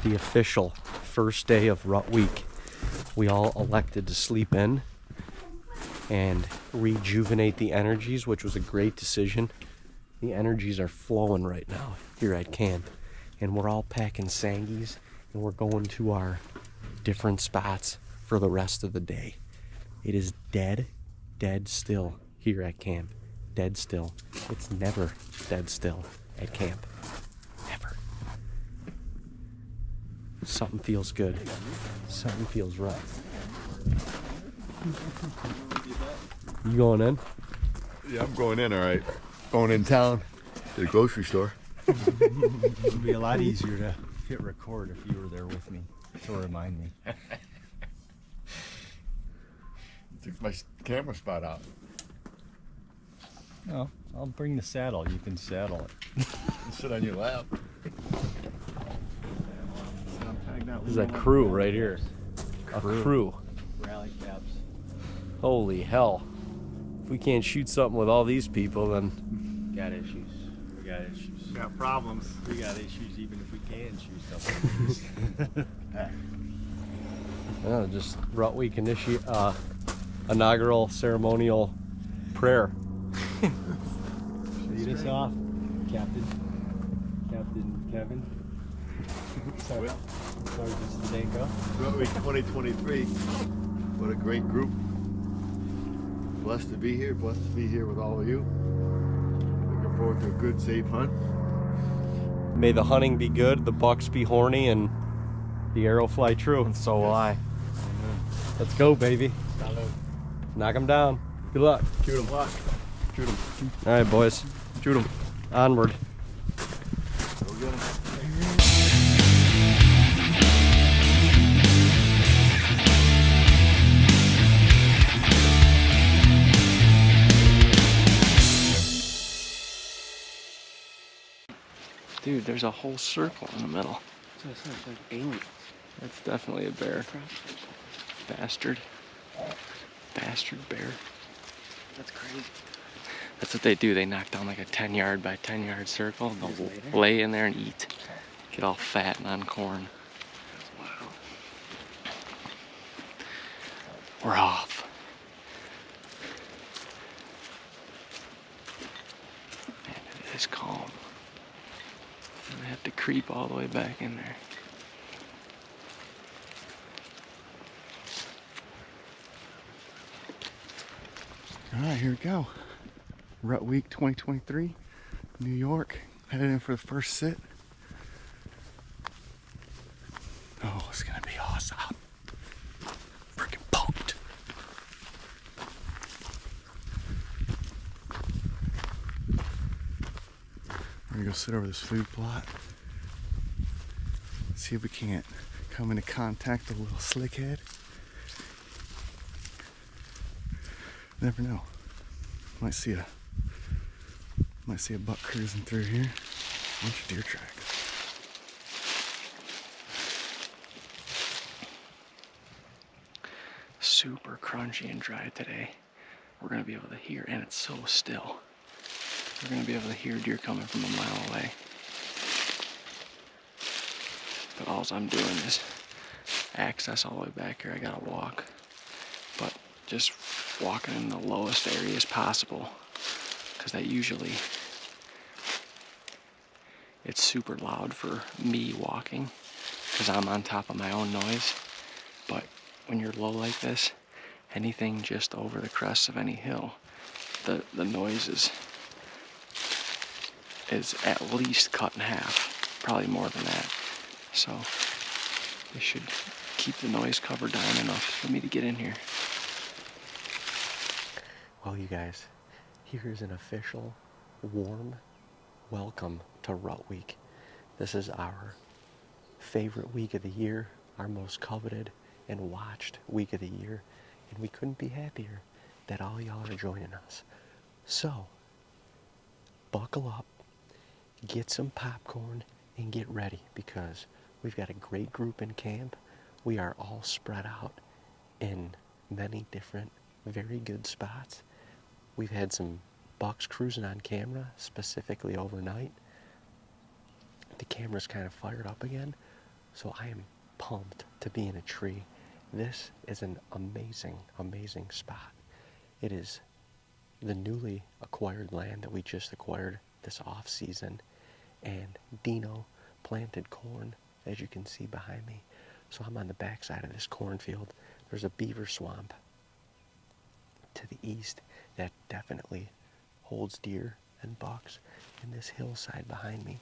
the official first day of rut week. We all elected to sleep in and rejuvenate the energies, which was a great decision. The energies are flowing right now here at camp, and we're all packing sangies and we're going to our different spots for the rest of the day. It is dead still here at camp. Dead still. It's never dead still at camp. Ever. Something feels good. Something feels right. You going in? Yeah, I'm going in, all right. Going in town to the grocery store. It would be a lot easier to hit record if you were there with me, to remind me. Took my camera spot out. No, I'll bring the saddle. You can saddle it. Sit on your lap. This is a crew right here. A crew. Rally caps. Holy hell. If we can't shoot something with all these people, then... Got issues. We got issues. Got problems. We got issues even if we can shoot something. Just rut week inaugural ceremonial prayer. Lead us off, Captain Kevin. Sergeant Zdenko. Rut Week 2023. What a great group. Blessed to be here. Blessed to be here with all of you. Looking forward to a good, safe hunt. May the hunting be good, the bucks be horny, and the arrow fly true. And so will I. Let's go, baby. Knock them down. Good luck. Shoot 'em. Shoot 'em. All right, boys. Shoot them. Onward. Go get 'em. Dude, there's a whole circle in the middle. So it's like aliens. That's definitely a bear. Bastard. Bastard bear. That's crazy. That's what they do. They knock down like a 10-yard by 10-yard circle. And they'll lay in there and eat. Get all fat and on corn. Wow. We're off. Man, it is calm. I have to creep all the way back in there. All right, here we go. Rut Week 2023, New York. Headed in for the first sit. Oh, it's gonna be awesome. Freaking pumped. We're gonna go sit over this food plot. See if we can't come into contact with a little slickhead. Never know. Might see a buck cruising through here. Bunch of deer tracks. Super crunchy and dry today. We're gonna be able to hear, and it's so still. We're gonna be able to hear deer coming from a mile away. But all I'm doing is access all the way back here. I gotta walk, but just walking in the lowest areas possible, because that usually it's super loud for me walking because I'm on top of my own noise. But when you're low like this, anything just over the crest of any hill, the noise is at least cut in half, probably more than that. So they should keep the noise cover down enough for me to get in here. Well, you guys, here's an official warm welcome to Rut Week. This is our favorite week of the year, our most coveted and watched week of the year, and we couldn't be happier that all y'all are joining us. So, buckle up, get some popcorn, and get ready, because we've got a great group in camp. We are all spread out in many different, very good spots. We've had some bucks cruising on camera, specifically overnight. The camera's kind of fired up again, So I am pumped to be in a tree. This is an amazing, amazing spot. It is the newly acquired land that we just acquired this off season, and Dino planted corn, as you can see behind me. So I'm on the backside of this cornfield. There's a beaver swamp to the east that definitely holds deer and bucks, and this hillside behind me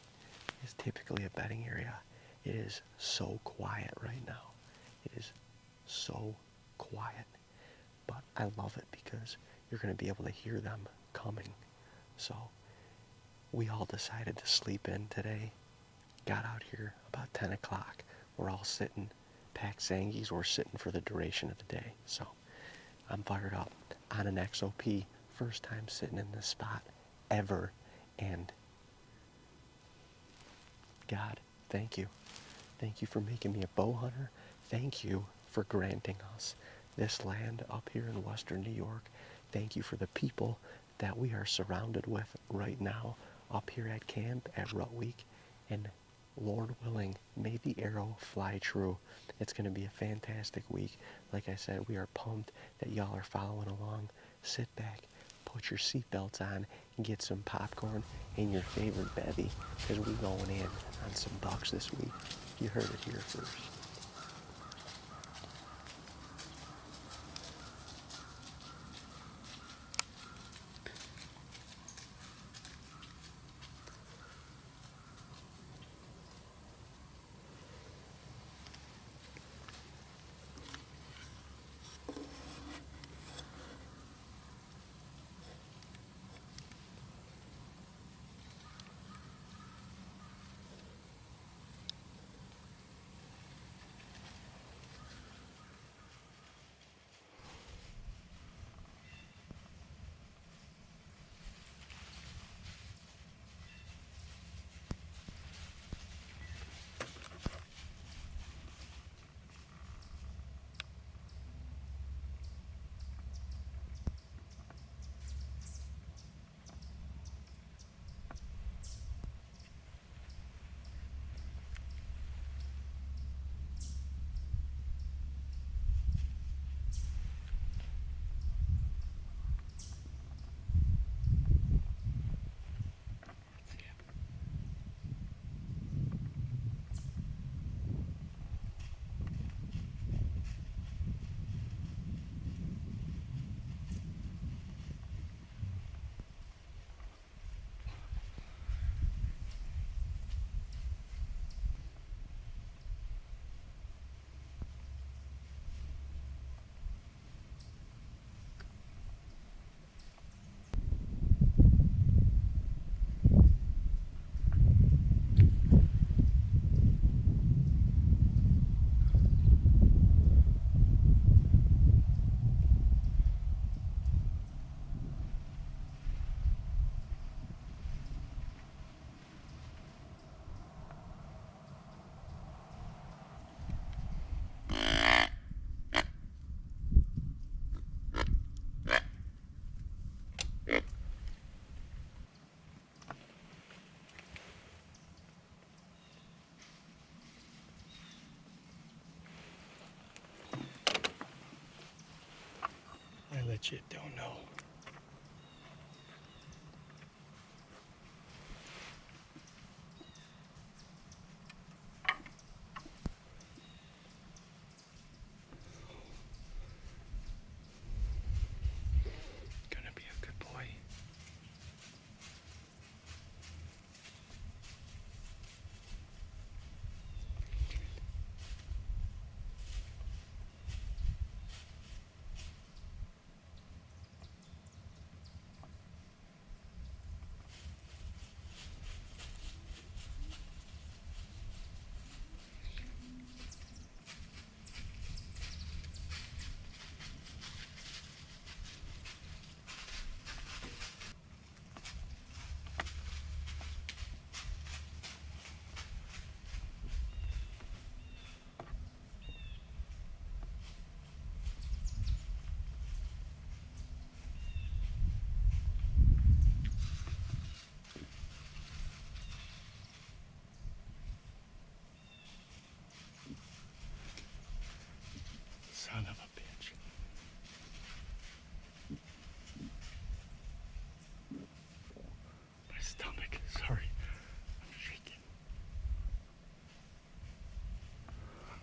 is typically a bedding area. It is so quiet right now. It is so quiet, but I love it because you're going to be able to hear them coming. So we all decided to sleep in today. Got out here about 10 o'clock. We're all sitting, packed Zangies. We're sitting for the duration of the day. So I'm fired up on an XOP. First time sitting in this spot ever. And God, thank you. Thank you for making me a bow hunter. Thank you for granting us this land up here in western New York. Thank you for the people that we are surrounded with right now up here at camp at Rut Week. And Lord willing, may the arrow fly true. It's going to be a fantastic week. Like I said, we are pumped that y'all are following along. Sit back, put your seatbelts on, and get some popcorn and your favorite bevy, because we're going in on some bucks this week. You heard it here first. I legit don't know. Gonna be a good boy.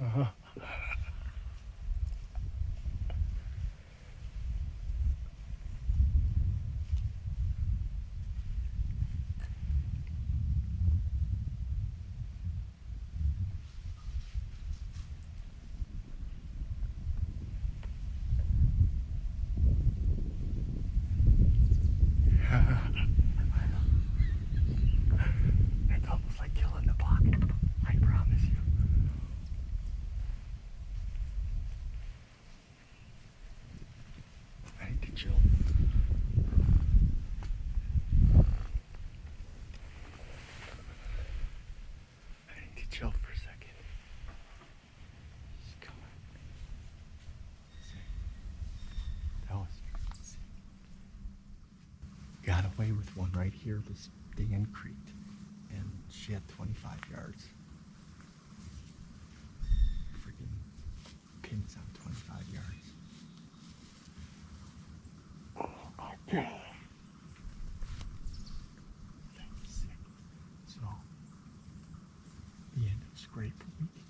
It's almost like killing the buck. I promise you. I need to chill. I need to chill for a second. He's coming. That was got away with one right here, this Dan Creek, and she had 25 yards. Freaking pins on 25 yards. Okay. That was sick. So, the end of scrape week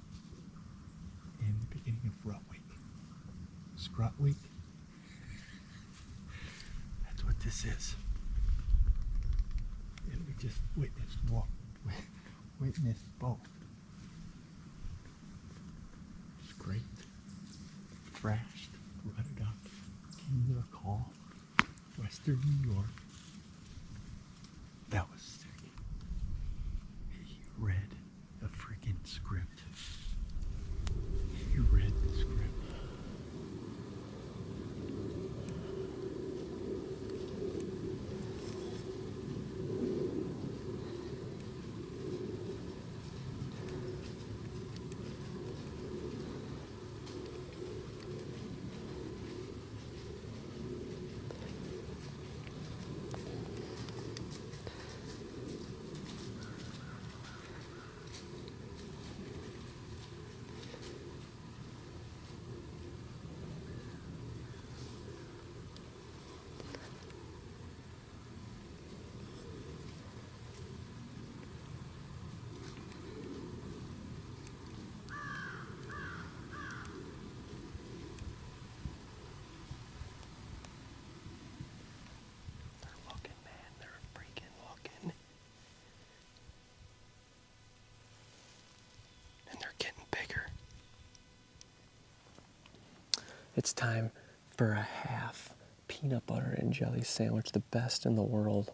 and the beginning of rut week. Scrut week. That's what this is. And we just witnessed both. Scraped, thrashed, rutted up, came to a call, Western New York. That was sick. He read the freaking script. He read the script. It's time for a half peanut butter and jelly sandwich, the best in the world.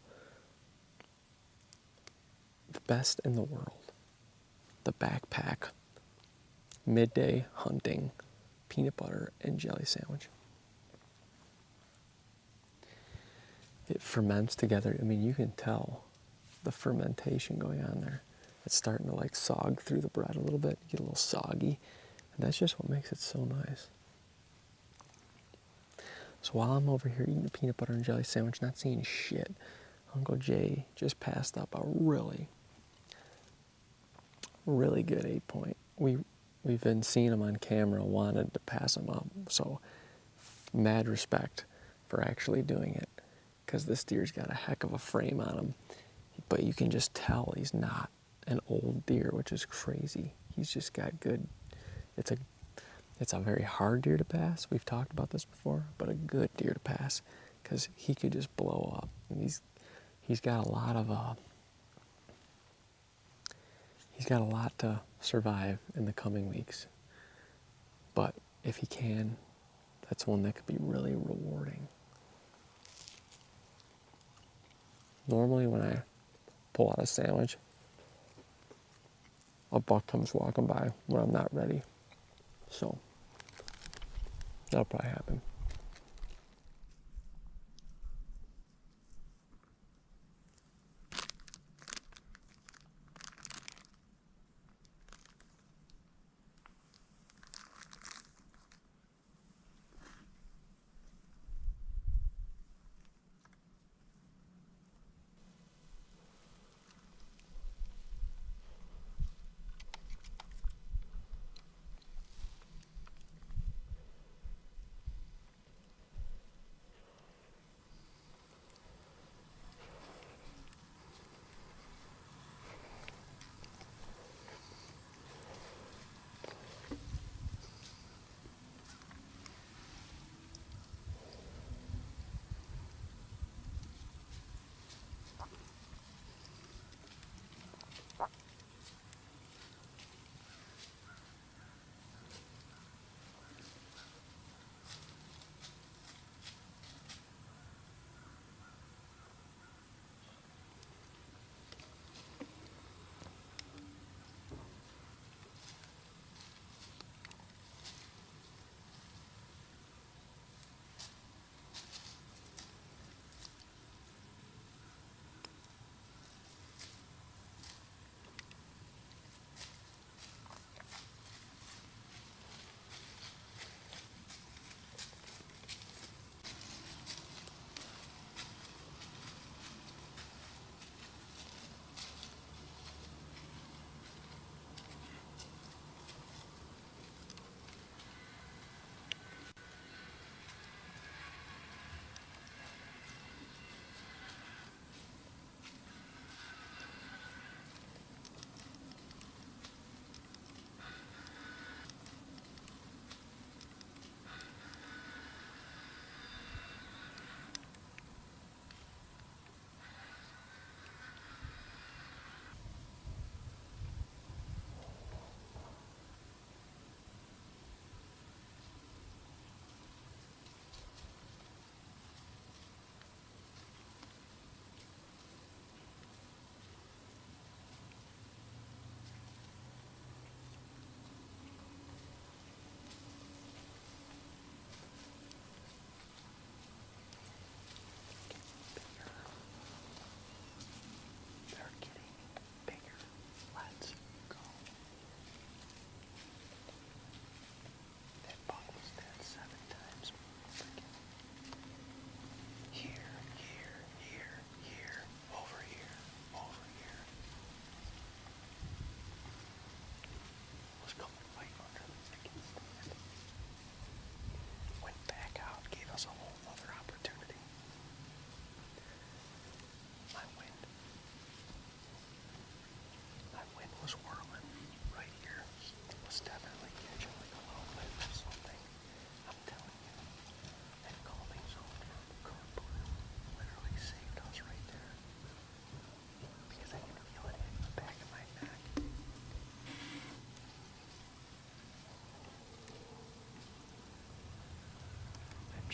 The best in the world. The backpack Midday hunting peanut butter and jelly sandwich. It ferments together. I mean, you can tell the fermentation going on there. It's starting to like sog through the bread a little bit, get a little soggy. And that's just what makes it so nice. So while I'm over here eating a peanut butter and jelly sandwich, not seeing shit, Uncle Jay just passed up a really good 8-point. We've been seeing him on camera, wanted to pass him up. So mad respect for actually doing it, because this deer's got a heck of a frame on him. But you can just tell he's not an old deer, which is crazy. He's just got good. It's a very hard deer to pass. We've talked about this before, but a good deer to pass, because he could just blow up. And he's got a lot of he's got a lot to survive in the coming weeks. But if he can, that's one that could be really rewarding. Normally when I pull out a sandwich, a buck comes walking by when I'm not ready. So that'll probably happen.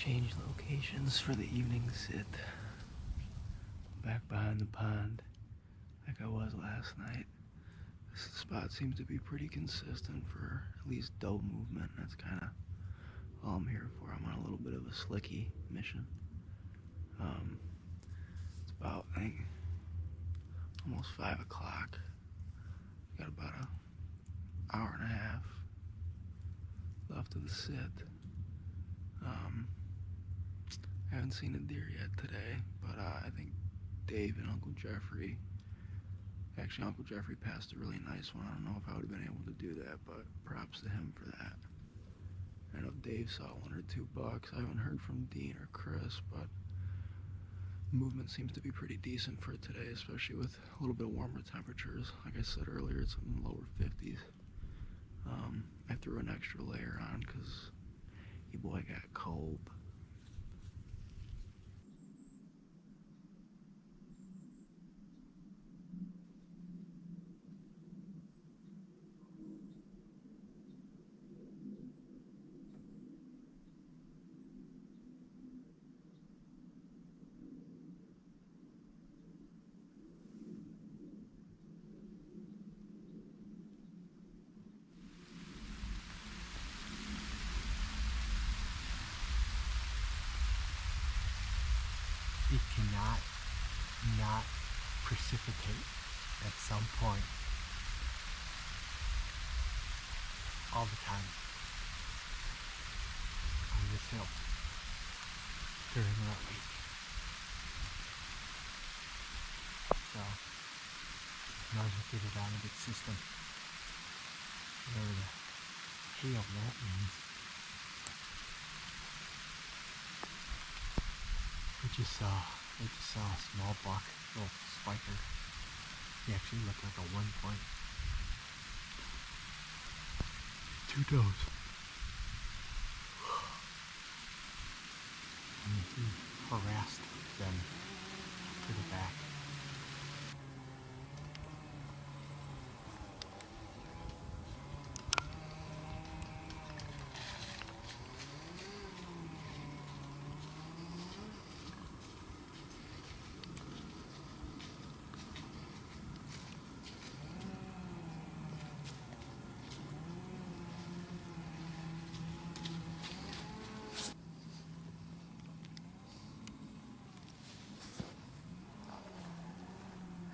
Change locations for the evening sit. Back behind the pond, like I was last night. This spot seems to be pretty consistent for at least doe movement. That's kind of all I'm here for. I'm on a little bit of a slicky mission. It's about, I think, almost 5 o'clock. Got about an hour and a half left of the sit. I haven't seen a deer yet today, but I think Dave and Uncle Jeffrey, actually Uncle Jeffrey passed a really nice one. I don't know if I would have been able to do that, but props to him for that. I know Dave saw 1 or 2 bucks. I haven't heard from Dean or Chris, but movement seems to be pretty decent for today, especially with a little bit warmer temperatures. Like I said earlier, it's in the lower 50s. I threw an extra layer on because your boy got cold. It cannot not precipitate at some point all the time on this hill during rut week. So might as well get it out of its system. Whatever the hell that means. We just saw a small buck, little spiker. He actually looked like a 1 point. 2 does. And he harassed them to the back.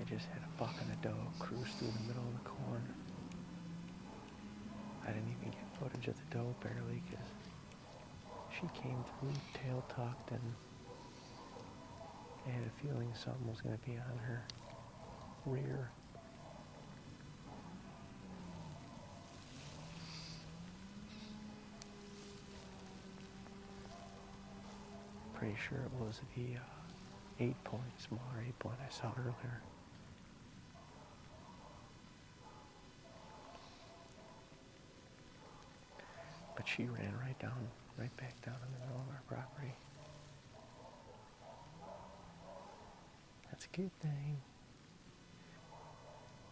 I just had a buck and a doe cruise through the middle of the corn. I didn't even get footage of the doe barely because she came through tail tucked, and I had a feeling something was going to be on her rear. Pretty sure it was the 8-point, smaller 8-point I saw earlier. But she ran right back down in the middle of our property. That's a good thing.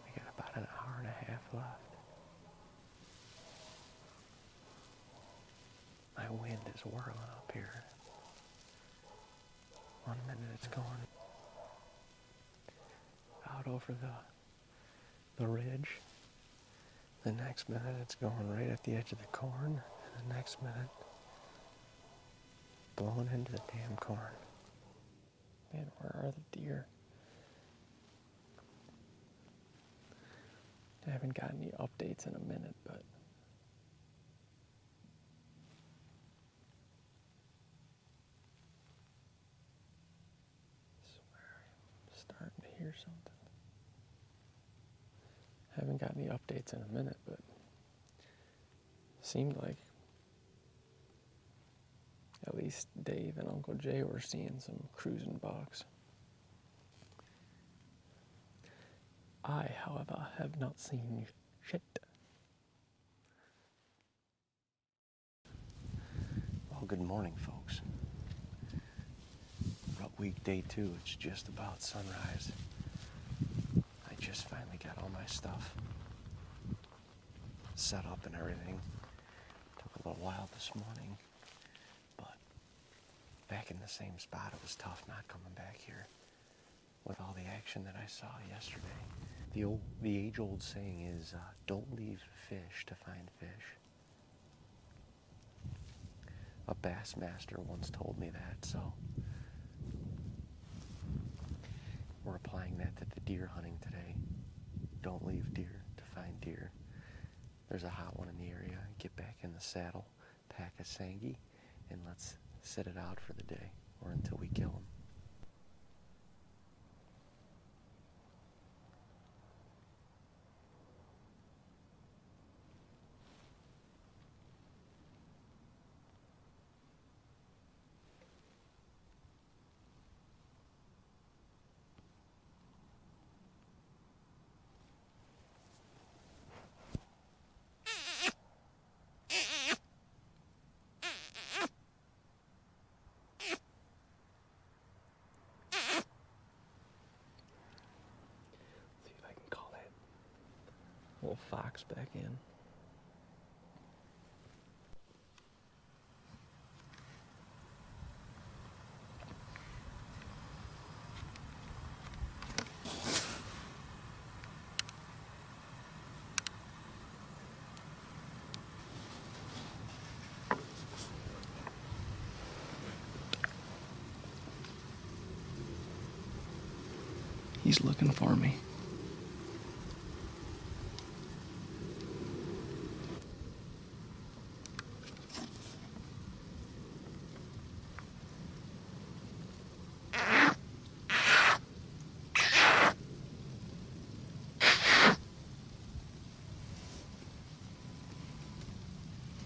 We got about an hour and a half left. My wind is whirling up here. 1 minute it's going out over the ridge. The next minute it's going right at the edge of the corn. And the next minute, blowing into the damn corn. Man, where are the deer? I haven't got any updates in a minute, but I swear I'm starting to hear something. Haven't got any updates in a minute, but seemed like at least Dave and Uncle Jay were seeing some cruising bucks. I, however, have not seen shit. Well, good morning, folks. Rut week day 2, it's just about sunrise. I just finally got all my stuff set up and everything. Took a little while this morning, but back in the same spot. It was tough not coming back here with all the action that I saw yesterday. The age-old saying is, don't leave fish to find fish. A bass master once told me that, so we're applying that to the deer hunting today. Don't leave deer to find deer. There's a hot one in the area. Get back in the saddle, pack a sangie, and let's sit it out for the day or until we kill them. Little fox back in. He's looking for me.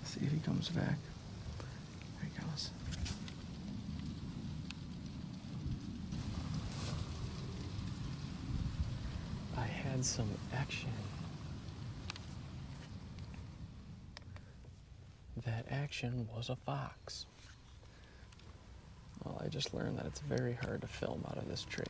See if he comes back. There he goes. I had some action. That action was a fox. Well, I just learned that it's very hard to film out of this tree.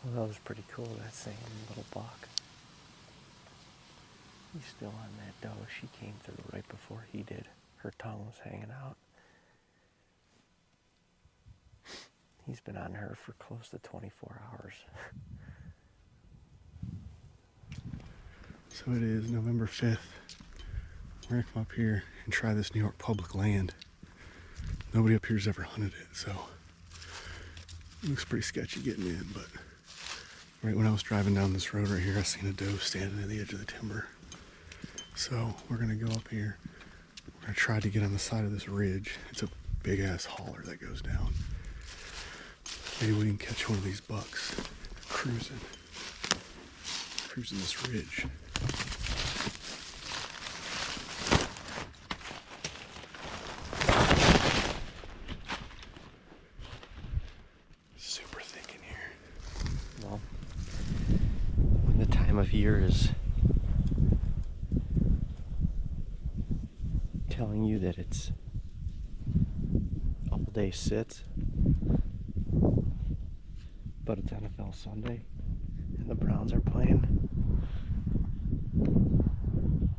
Well, that was pretty cool, that same little buck. He's still on that doe. She came through right before he did. Her tongue was hanging out. He's been on her for close to 24 hours. So it is November 5th. We're gonna come up here and try this New York public land. Nobody up here's ever hunted it, so it looks pretty sketchy getting in, but right when I was driving down this road right here, I seen a doe standing at the edge of the timber. So we're gonna go up here. We're gonna try to get on the side of this ridge. It's a big ass holler that goes down. Maybe we can catch one of these bucks cruising this ridge. Super thick in here. Well, when the time of year is telling you that it's all day sits, but it's NFL Sunday and the Browns are playing.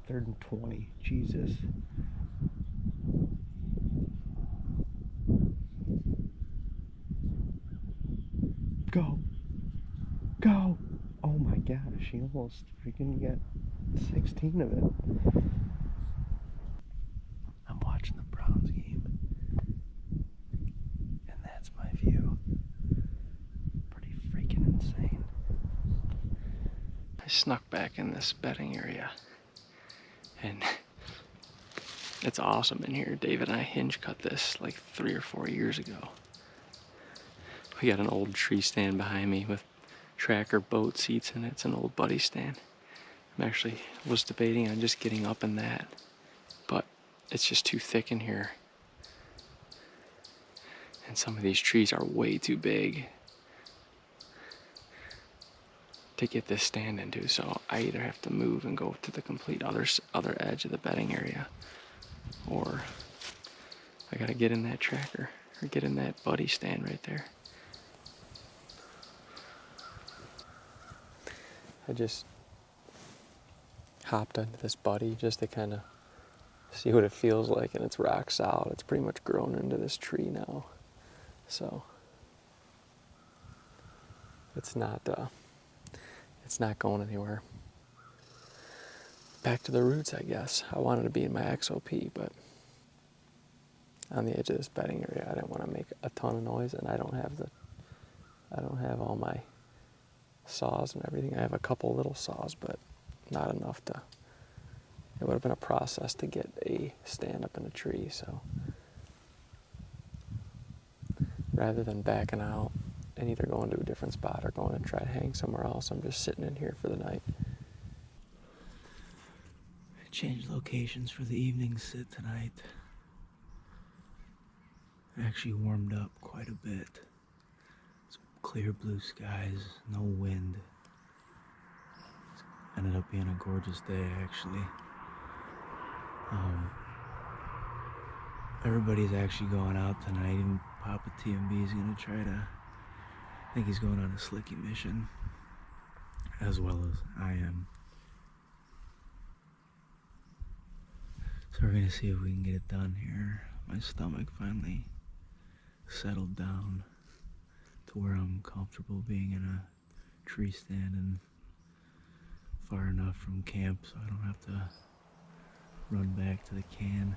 3rd and 20, Jesus. Go. Go. Oh my gosh, she almost freaking got 16 of it. I'm watching the Browns game, and that's my view. Pretty freaking insane. I snuck back in this bedding area, and it's awesome in here. David and I hinge cut this like 3 or 4 years ago. We got an old tree stand behind me with tracker boat seats in it. It's an old buddy stand. Was debating on just getting up in that, but it's just too thick in here. And some of these trees are way too big to get this stand into, so I either have to move and go to the complete other edge of the bedding area, or I gotta get in that tracker, or get in that buddy stand right there. I just hopped onto this buddy just to kind of see what it feels like, and it's rock solid. It's pretty much grown into this tree now, so it's not going anywhere. Back to the roots, I guess. I wanted to be in my XOP, but on the edge of this bedding area, I didn't want to make a ton of noise, and I don't have all my saws and everything. I have a couple little saws, but not enough to. It would have been a process to get a stand up in a tree, so rather than backing out and either going to a different spot or going to try to hang somewhere else, I'm just sitting in here for the night. I changed locations for the evening sit tonight. It actually warmed up quite a bit. It's clear blue skies, no wind. It ended up being a gorgeous day, actually. Everybody's actually going out tonight. Even Papa TNB is going to try to, I think he's going on a slicky mission, as well as I am. So we're going to see if we can get it done here. My stomach finally settled down to where I'm comfortable being in a tree stand and far enough from camp so I don't have to run back to the can.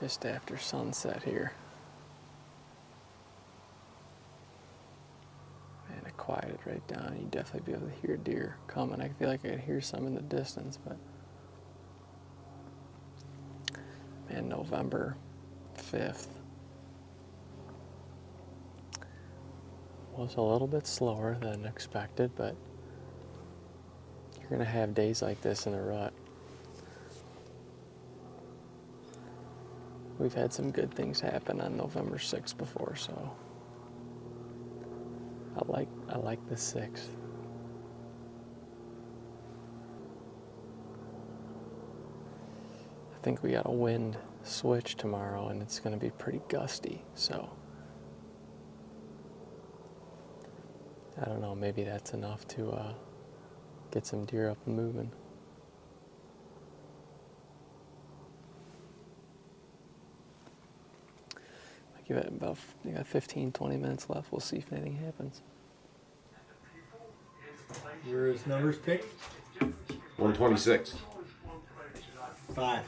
just after sunset here. Man, it quieted right down. You'd definitely be able to hear deer coming. I feel like I could hear some in the distance, but man, November 5th was a little bit slower than expected, but you're gonna have days like this in a rut. We've had some good things happen on November 6th before, so I like the 6th. I think we got a wind switch tomorrow and it's going to be pretty gusty, so I don't know, maybe that's enough to get some deer up and moving. I give it about, you got 15, 20 minutes left. We'll see if anything happens. Where is numbers picked? 126. 5.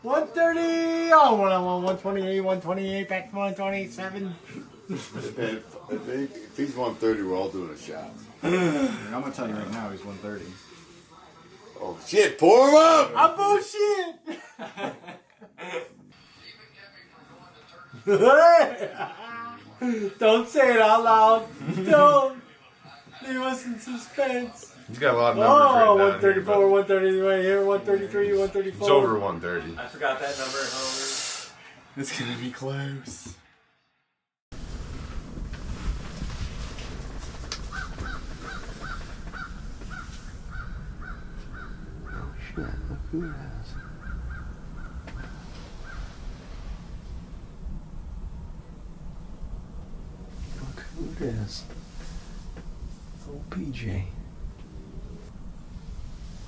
130! Oh, 128, 128, back to 127. If he's 130, we're all doing a shot. I'm gonna tell you right now, he's 130. Oh shit, pour him up! I'm bullshit! Don't say it out loud. Don't. Leave us in suspense. He's got a lot of Oh, numbers written down 134, here, 130 right here, 133, 134. but it's over 130. I forgot that number, however. It's gonna be close. Oh shit, look who it is. Look who it is. Oh, PJ.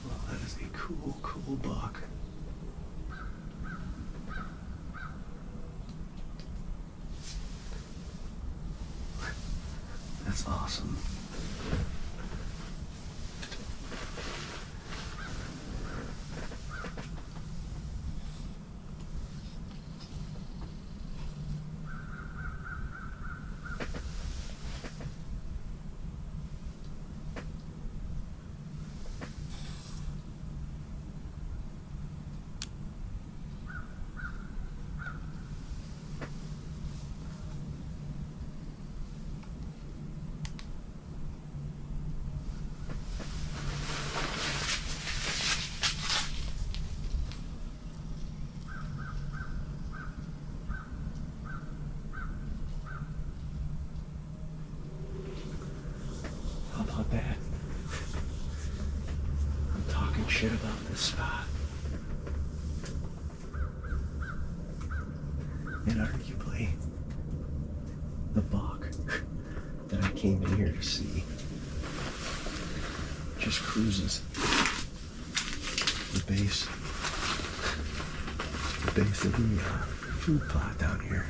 Well, that is a cool, cool buck. That's awesome. How about that? I'm talking shit about this spot. And arguably, the buck that I came in here to see just cruises the base of the food plot down here.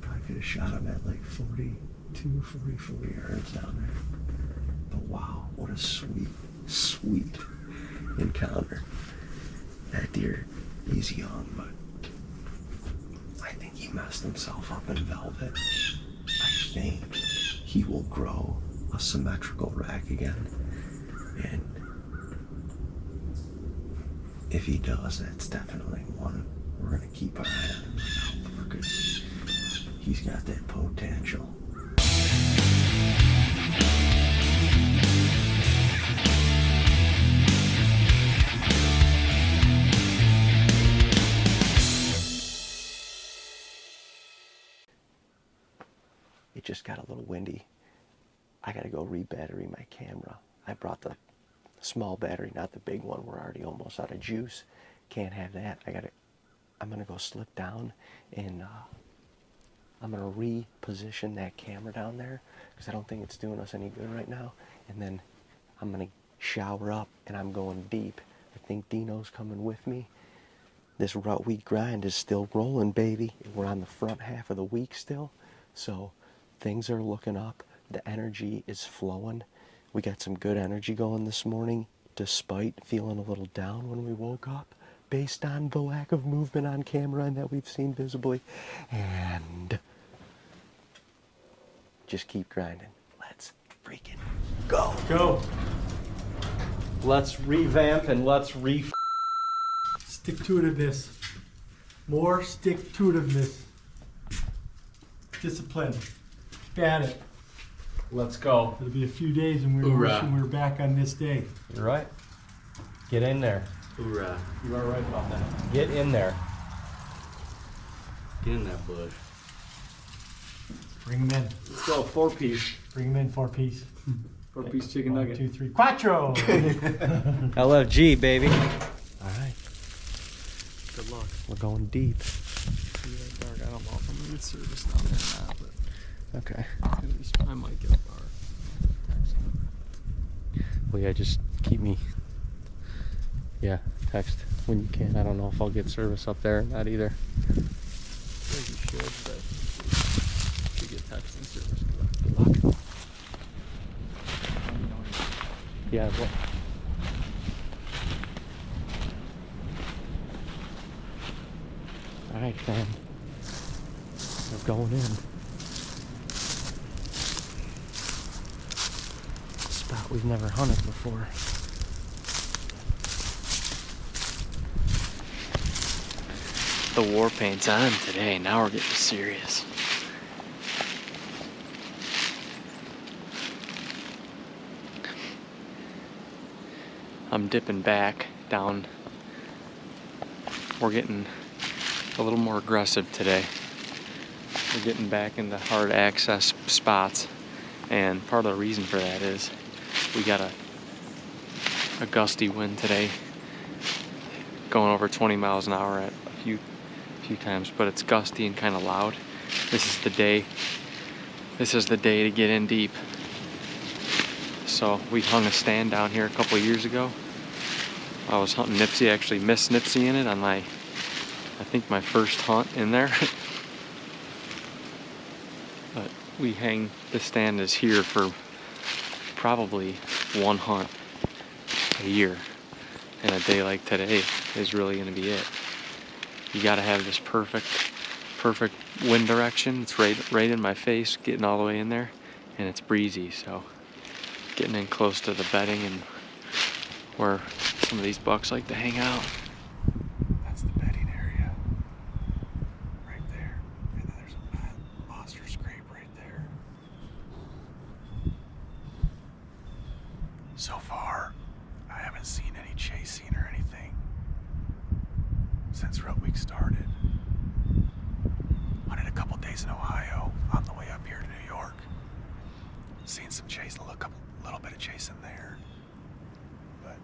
Probably could have shot him at like 42, 44 yards down there. But wow, what a sweet, sweet encounter. That deer, he's young, but I think he messed himself up in velvet. I think he will grow a symmetrical rack again. And if he does, that's definitely one we're gonna keep our eye on because he's got that potential. It just got a little windy. I gotta go re-battery my camera. I brought the small battery, not the big one. We're already almost out of juice. Can't have that. I'm gonna go slip down and I'm gonna reposition that camera down there because I don't think it's doing us any good right now. And then I'm gonna shower up and I'm going deep. I think Dino's coming with me. This rut week grind is still rolling, baby. We're on the front half of the week still. So things are looking up. The energy is flowing. We got some good energy going this morning, despite feeling a little down when we woke up. based on the lack of movement on camera and that we've seen visibly. And just keep grinding. Let's freaking go. Go. Let's revamp and let's Stick-to-itiveness. More stick-to-itiveness. Discipline. Got it. Let's go. It'll be a few days and we're Hoorah. wishing we were back on this day. You're right. Get in there. Hoorah. You are right about that. Get in there. Get in that bush. Bring them in. Let's go, 4-piece. Bring them in, 4-piece. 4-piece chicken 1, nugget. 2, 3. Quattro! LFG, baby. All right. Good luck. We're going deep. Yeah, dark. I don't know if I'm gonna get service down there or not, but Okay. at least I might get a bar. Well, yeah, just keep me. Yeah, text when you can. I don't know if I'll get service up there or not either. I think you should, but you should get texting service. Good luck. Yeah, well. All right, fam. We're going in. Spot we've never hunted before. The war paint's on today. Now we're getting serious. I'm dipping back down. We're getting a little more aggressive today. We're getting back into hard access spots, and part of the reason for that is we got a gusty wind today, going over 20 miles an hour at a few times, but it's gusty and kind of loud. This is the day to get in deep. So we hung a stand down here a couple of years ago. I was hunting Nipsey, I actually missed Nipsey in it on I think my first hunt in there. But we hang, the stand is here for probably one hunt a year. And a day like today is really gonna be it. You gotta have this perfect wind direction. It's right in my face, getting all the way in there, and it's breezy, so getting in close to the bedding and where some of these bucks like to hang out. That's the bedding area. Right there. And then there's a monster scrape right there. So far, I haven't seen any chasing or anything since Rut Week started. Hunted a couple days in Ohio on the way up here to New York. Seen some chase, a little bit of chasing there. But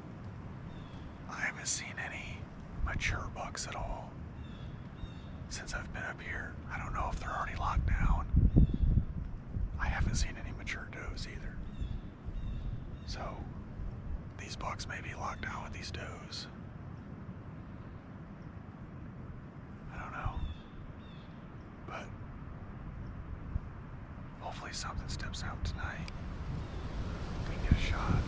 I haven't seen any mature bucks at all since I've been up here. I don't know if they're already locked down. I haven't seen any mature does either. So these bucks may be locked down with these does. I don't know. But hopefully something steps out tonight. We can get a shot.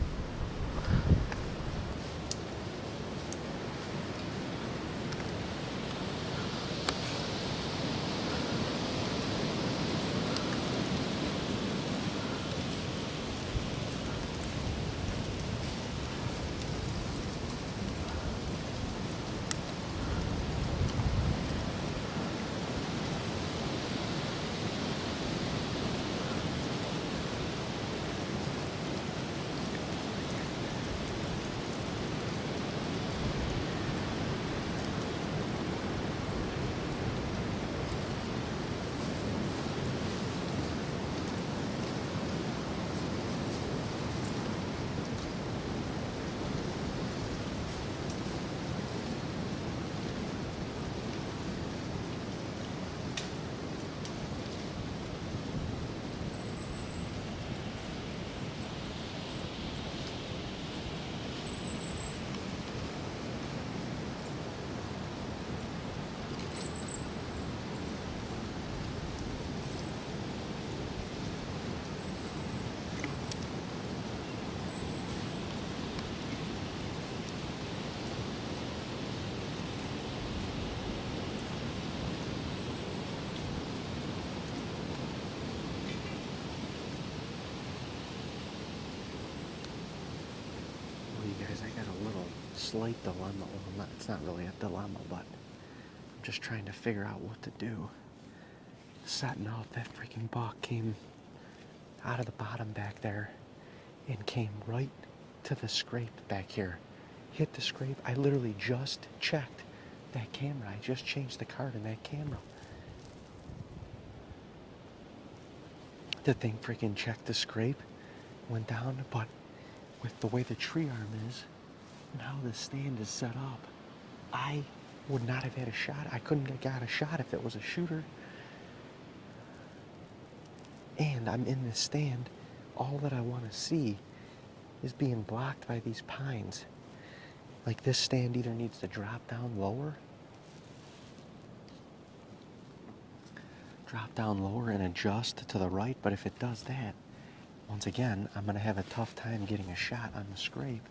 slight dilemma. Well, it's not really a dilemma, but I'm just trying to figure out what to do. Setting up, that freaking buck came out of the bottom back there and came right to the scrape back here. Hit the scrape. I literally just checked that camera. I just changed the card in that camera. The thing freaking checked the scrape, went down, but with the way the tree arm is and how the stand is set up, I would not have had a shot. I couldn't have got a shot if it was a shooter. And I'm in this stand. All that I want to see is being blocked by these pines. Like, this stand either needs to drop down lower and adjust to the right, but if it does that, once again, I'm going to have a tough time getting a shot on the scrape.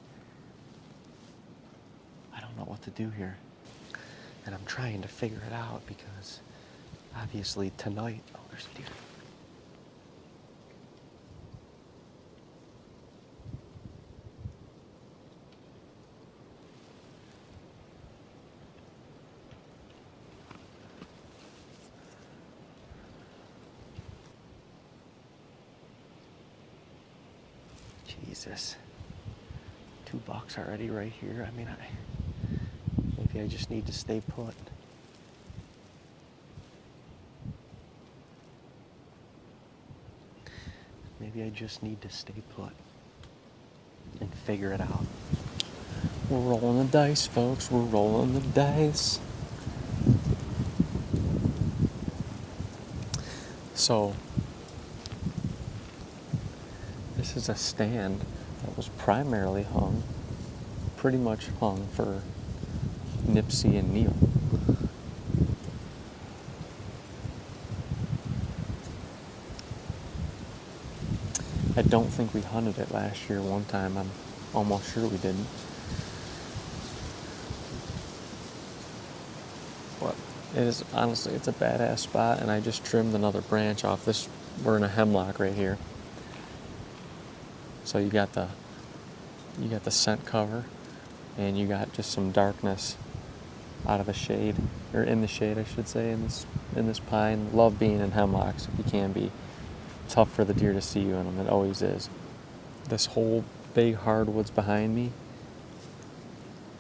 I don't know what to do here. And I'm trying to figure it out because obviously tonight, oh, there's a deer. Jesus. $2 already right here. I mean, maybe I just need to stay put. Maybe I just need to stay put and figure it out. We're rolling the dice, folks. We're rolling the dice. So, this is a stand that was primarily pretty much hung for Nipsey and Neil. I don't think we hunted it last year one time. I'm almost sure we didn't. But it is, honestly, it's a badass spot, and I just trimmed another branch off this. We're in a hemlock right here. So you got the scent cover, and you got just some darkness out of the shade, or in the shade, I should say, in this pine. Love being in hemlocks if you can be. Tough for the deer to see you in them. It always is. This whole big hardwoods behind me,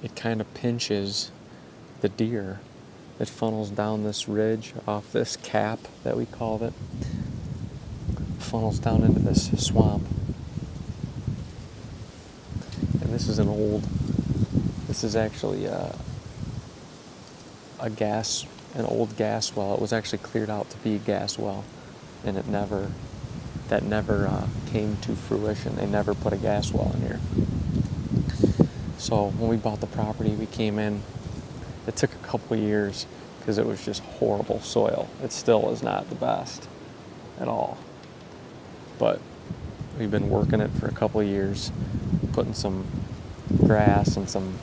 it kind of pinches the deer. It funnels down this ridge off this cap that we called it. Funnels down into this swamp. And this is an actually an old gas well. It was actually cleared out to be a gas well, and that never came to fruition. They never put a gas well in here. So when we bought the property, we came in. It took a couple of years because it was just horrible soil. It still is not the best at all. But we've been working it for a couple of years, putting some grass and some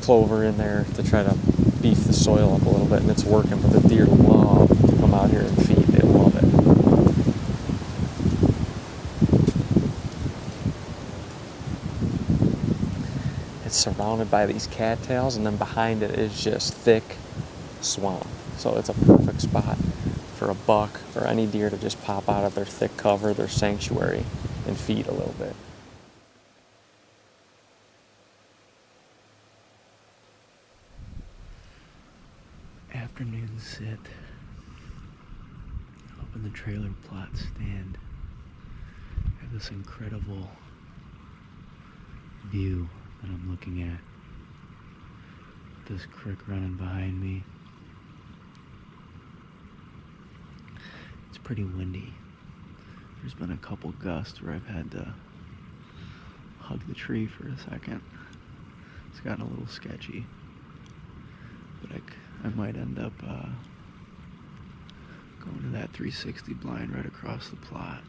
clover in there to try to beef the soil up a little bit, and it's working. But the deer love to come out here and feed. They love it. It's surrounded by these cattails, and then behind it is just thick swamp. So it's a perfect spot for a buck or any deer to just pop out of their thick cover, their sanctuary, and feed a little bit. Afternoon sit up in the trailer plot stand. I have this incredible view that I'm looking at. This creek running behind me. It's pretty windy. There's been a couple gusts where I've had to hug the tree for a second. It's gotten a little sketchy. But I might end up going to that 360 blind right across the plot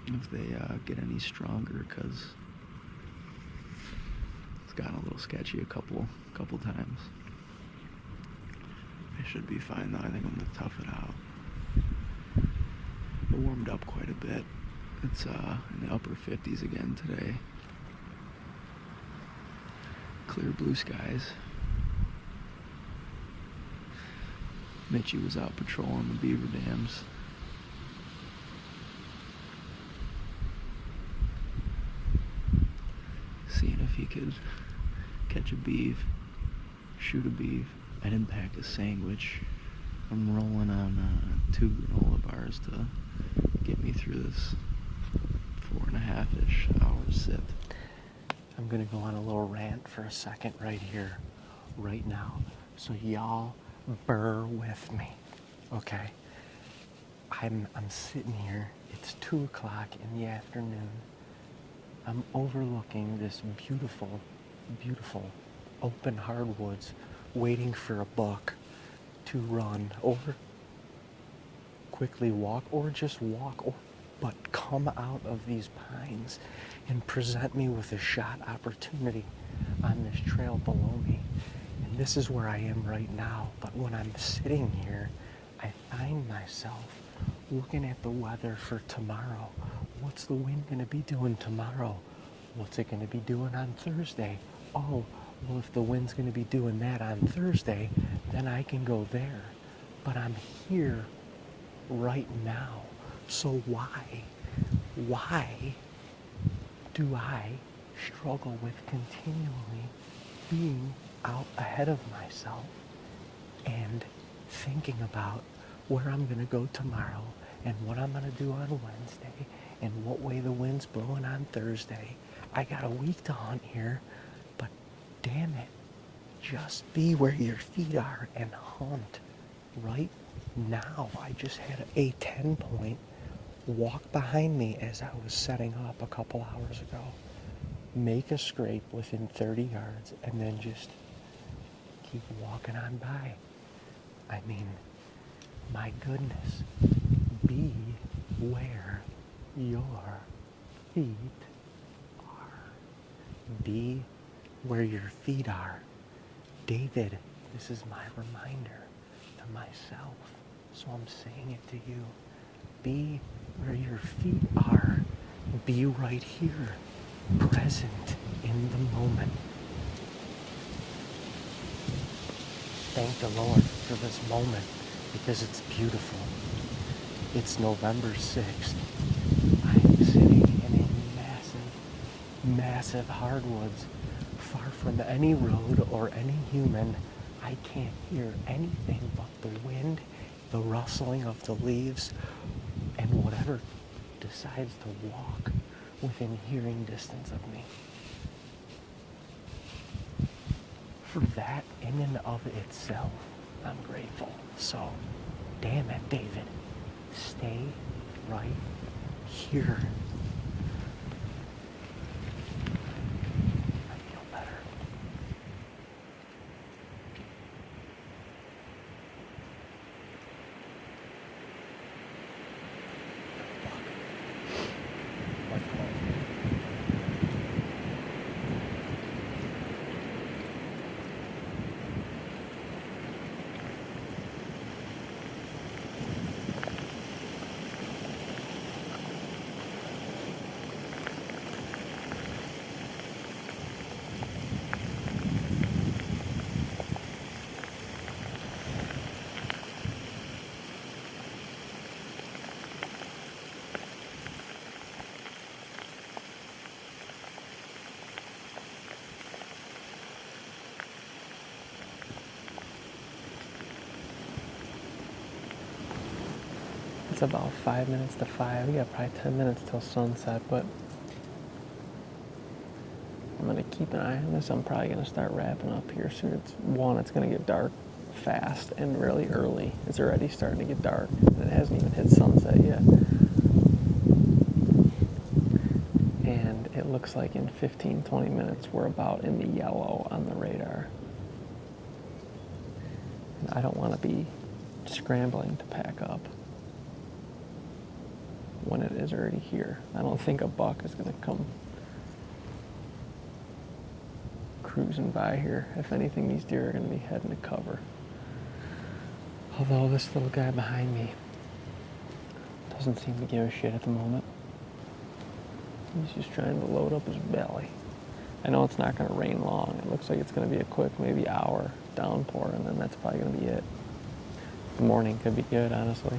if they get any stronger, because it's gotten a little sketchy a couple times. I should be fine though. I think I'm gonna tough it out. It warmed up quite a bit. It's in the upper 50s again today. clear blue skies. Mitchie was out patrolling the beaver dams. Seeing if he could catch a beeve, shoot a beeve. I didn't pack a sandwich. I'm rolling on 2 granola bars to get me through this 4.5-ish hour sit. I'm gonna go on a little rant for a second right here, right now. So y'all bear with me, okay? I'm sitting here, it's 2 o'clock in the afternoon. I'm overlooking this beautiful, beautiful open hardwoods, waiting for a buck to run or quickly walk or just walk but come out of these pines and present me with a shot opportunity on this trail below me. And this is where I am right now. But when I'm sitting here, I find myself looking at the weather for tomorrow. What's the wind going to be doing tomorrow? What's it going to be doing on Thursday? Oh, well, if the wind's going to be doing that on Thursday, then I can go there. But I'm here right now. So why do I struggle with continually being out ahead of myself and thinking about where I'm going to go tomorrow and what I'm going to do on Wednesday and what way the wind's blowing on Thursday? I got a week to hunt here, but damn it, just be where your feet are and hunt right now. I just had a 10-point walk behind me as I was setting up a couple hours ago. Make a scrape within 30 yards and then just keep walking on by. I mean, my goodness, be where your feet are. Be where your feet are. David, this is my reminder to myself, so I'm saying it to you. Be where your feet are. Be right here, present in the moment. Thank the Lord for this moment because it's beautiful. It's November 6th. I am sitting in a massive, massive hardwoods, far from any road or any human. I can't hear anything but the wind, the rustling of the leaves, and whatever decides to walk within hearing distance of me. For that in and of itself, I'm grateful. So, damn it, David, stay right here. I feel better. It's about 5 minutes to 5. We got probably 10 minutes till sunset, but I'm gonna keep an eye on this. I'm probably gonna start wrapping up here soon. It's gonna get dark fast and really early. It's already starting to get dark, and it hasn't even hit sunset yet. And it looks like in 15-20 minutes we're about in the yellow on the radar. And I don't want to be scrambling to pack up when it is already here. I don't think a buck is going to come cruising by here. If anything, these deer are going to be heading to cover. Although this little guy behind me doesn't seem to give a shit at the moment. He's just trying to load up his belly. I know it's not going to rain long. It looks like it's going to be a quick, maybe hour downpour, and then that's probably going to be it. The morning could be good, honestly.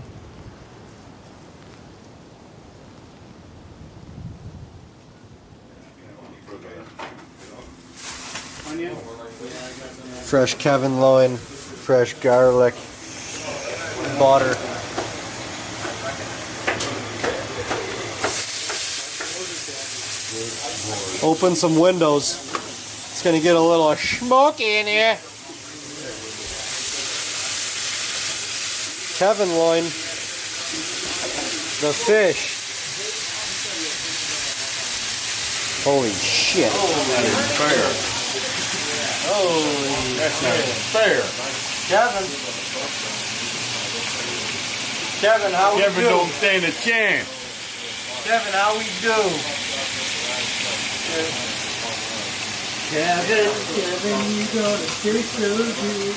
Fresh Kevin loin, fresh garlic, butter. Open some windows. It's gonna get a little smoky in here. Kevin loin, the fish. Holy shit. Fair. Kevin, how we Kevin do? don't stand a chance. Kevin, how we do? Kevin, you gonna taste so good.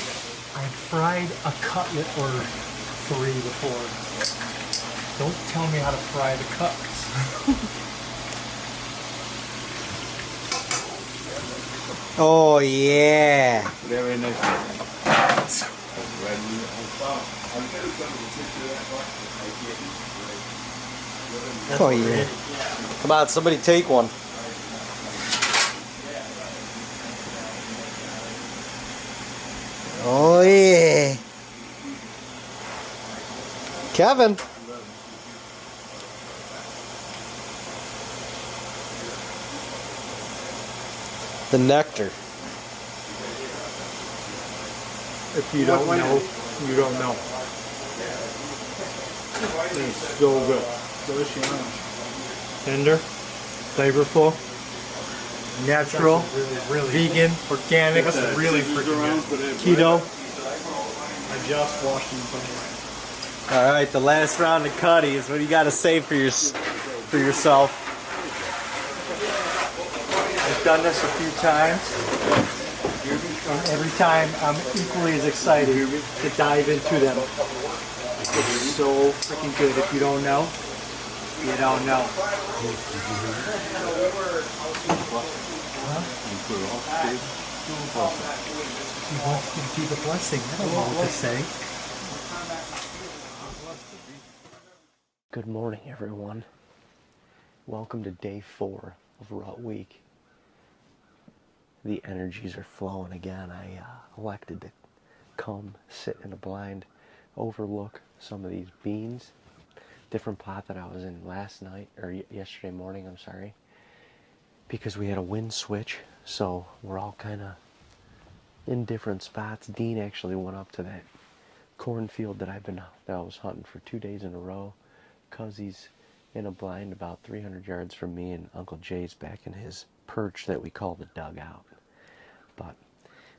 I fried a cutlet or 3 before. Don't tell me how to fry the cutlets. Oh yeah. Very nice. Oh yeah. Come on, somebody take one. Oh yeah. Kevin. The nectar. If you don't know, you don't know. It's so good. Tender, flavorful, natural, vegan, organic, really freaking good. Keto. I just washed them. All right, the last round of cutties. What do you got to say for yourself? I've done this a few times. And every time I'm equally as excited to dive into them. It's so freaking good. If you don't know, you don't know. He wants you to do the blessing. I don't know what to say. Good morning, everyone. Welcome to day 4 of Rut Week. The energies are flowing again. I elected to come sit in a blind, overlook some of these beans. Different pot that I was in last night, or yesterday morning, I'm sorry. Because we had a wind switch, so we're all kind of in different spots. Dean actually went up to that cornfield that I was hunting for 2 days in a row, because he's in a blind about 300 yards from me, and Uncle Jay's back in his perch that we call the dugout. But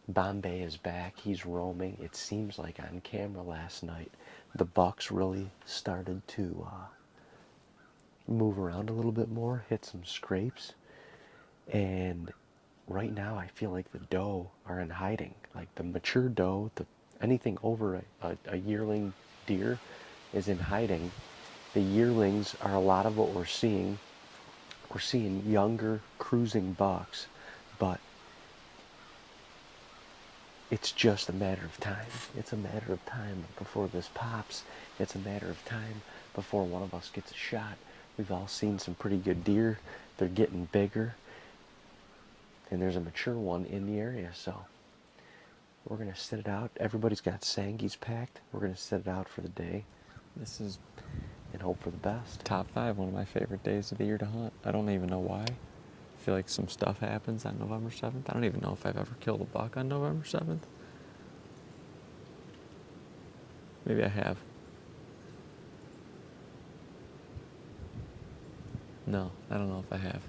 Bombay is back. He's roaming. It seems like on camera last night, the bucks really started to move around a little bit more, hit some scrapes. And right now I feel like the doe are in hiding. Like the mature doe, anything over a yearling deer is in hiding. The yearlings are a lot of what we're seeing. We're seeing younger cruising bucks, but it's just a matter of time. It's a matter of time before this pops. It's a matter of time before one of us gets a shot. We've all seen some pretty good deer. They're getting bigger. And there's a mature one in the area, so we're going to sit it out. Everybody's got sangies packed. We're going to sit it out for the day. This is, and hope for the best. Top 5, one of my favorite days of the year to hunt. I don't even know why. I feel like some stuff happens on November 7th. I don't even know if I've ever killed a buck on November 7th. Maybe I have. No, I don't know if I have.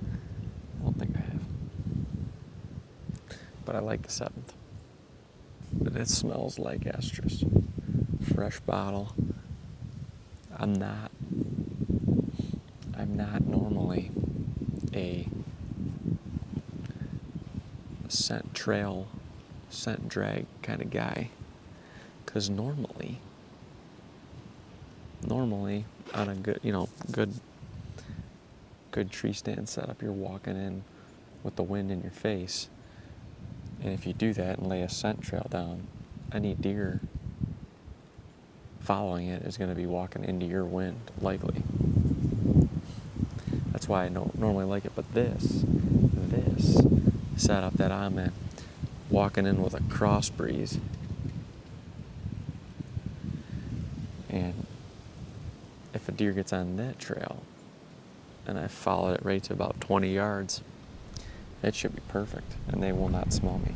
I don't think I have. But I like the 7th. But it smells like estrus. Fresh bottle. I'm not normally a scent drag kind of guy, because normally on a good good tree stand setup, you're walking in with the wind in your face. And if you do that and lay a scent trail down, any deer following it is going to be walking into your wind, likely. That's why I don't normally like it. But this setup that I'm in, walking in with a cross breeze, and if a deer gets on that trail and I follow it right to about 20 yards, it should be perfect, and they will not smell me.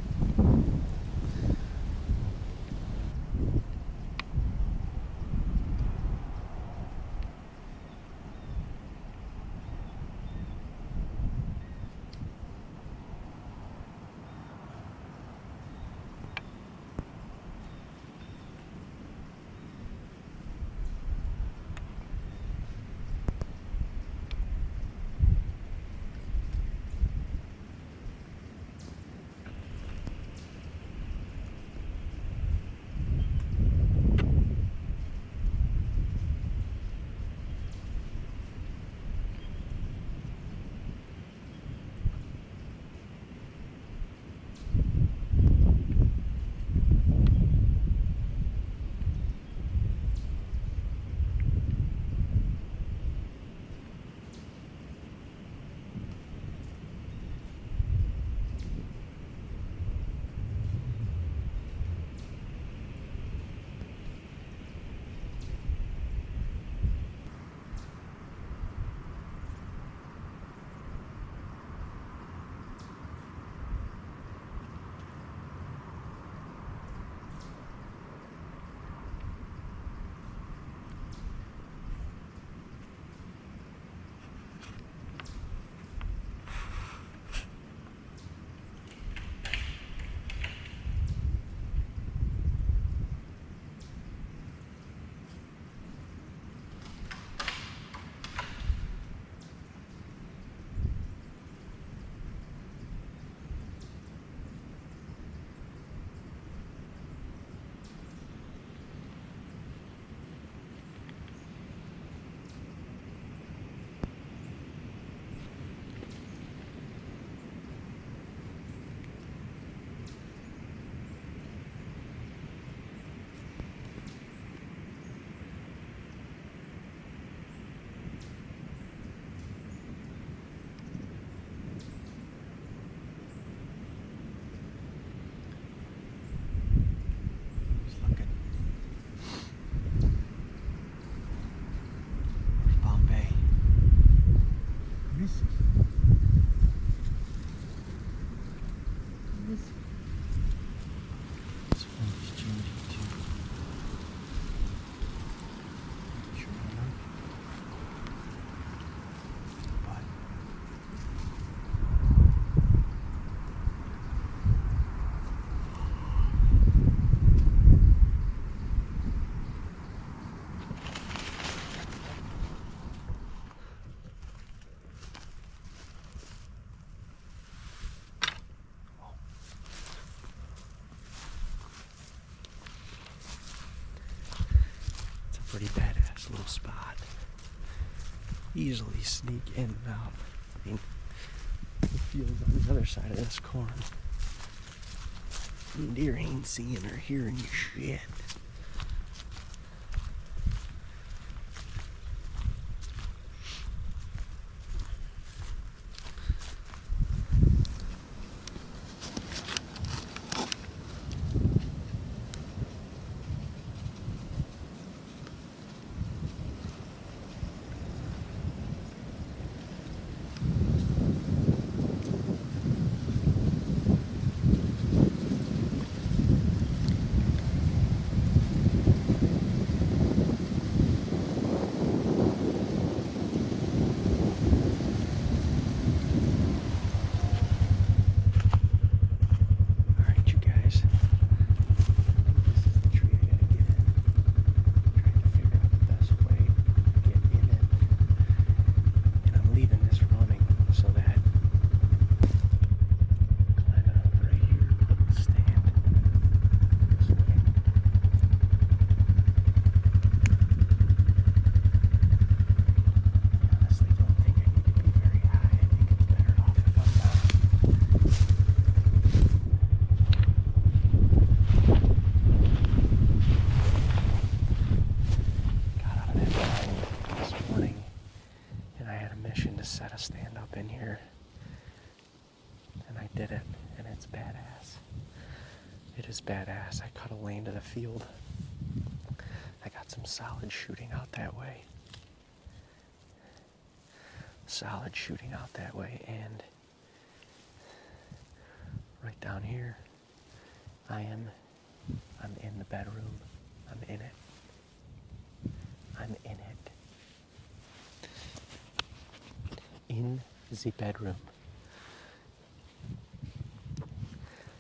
Pretty badass little spot. Easily sneak in and out. I mean, the field's on the other side of this corn. Deer ain't seeing or hearing you shit. set a stand up in here. And I did it, and it's badass. It is badass. I cut a lane to the field. I got some solid shooting out that way. Solid shooting out that way, and right down here, I'm in the bedroom. I'm in it. I'm in it. In the bedroom.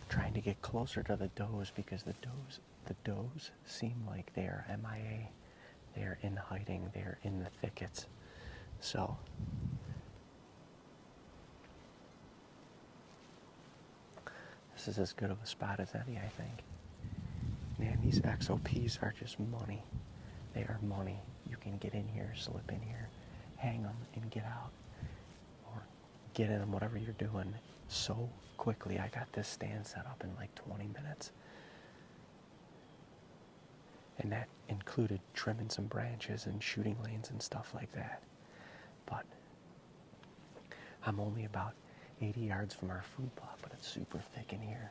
Trying to get closer to the does because the does seem like they are MIA. They are in hiding. They are in the thickets. So this is as good of a spot as any, I think. Man, these XOPs are just money. They are money. You can get in here, slip in here, hang them, and get out. Or get in them, whatever you're doing, so quickly. I got this stand set up in like 20 minutes. And that included trimming some branches and shooting lanes and stuff like that. But I'm only about 80 yards from our food plot, but it's super thick in here.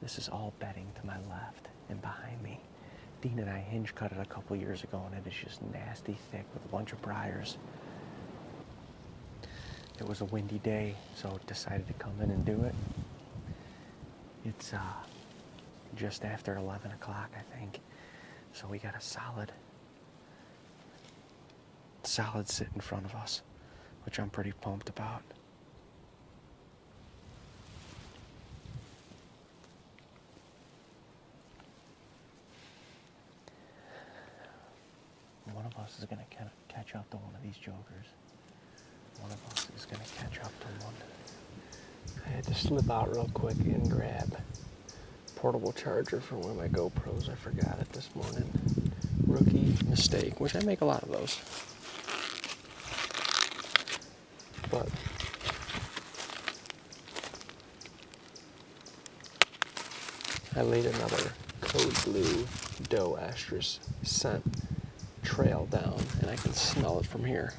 This is all bedding to my left and behind me. Dean and I hinge cut it a couple years ago, and it is just nasty thick with a bunch of briars. It was a windy day, so decided to come in and do it. It's just after 11 o'clock, I think. So we got a solid sit in front of us, which I'm pretty pumped about. One of us is going to catch up to one of these jokers. One of us is going to catch up to one. I had to slip out real quick and grab portable charger for one of my GoPros. I forgot it this morning. Rookie mistake, which I make a lot of those. But I laid another code blue doe asterisk scent trail down, and I can smell it from here.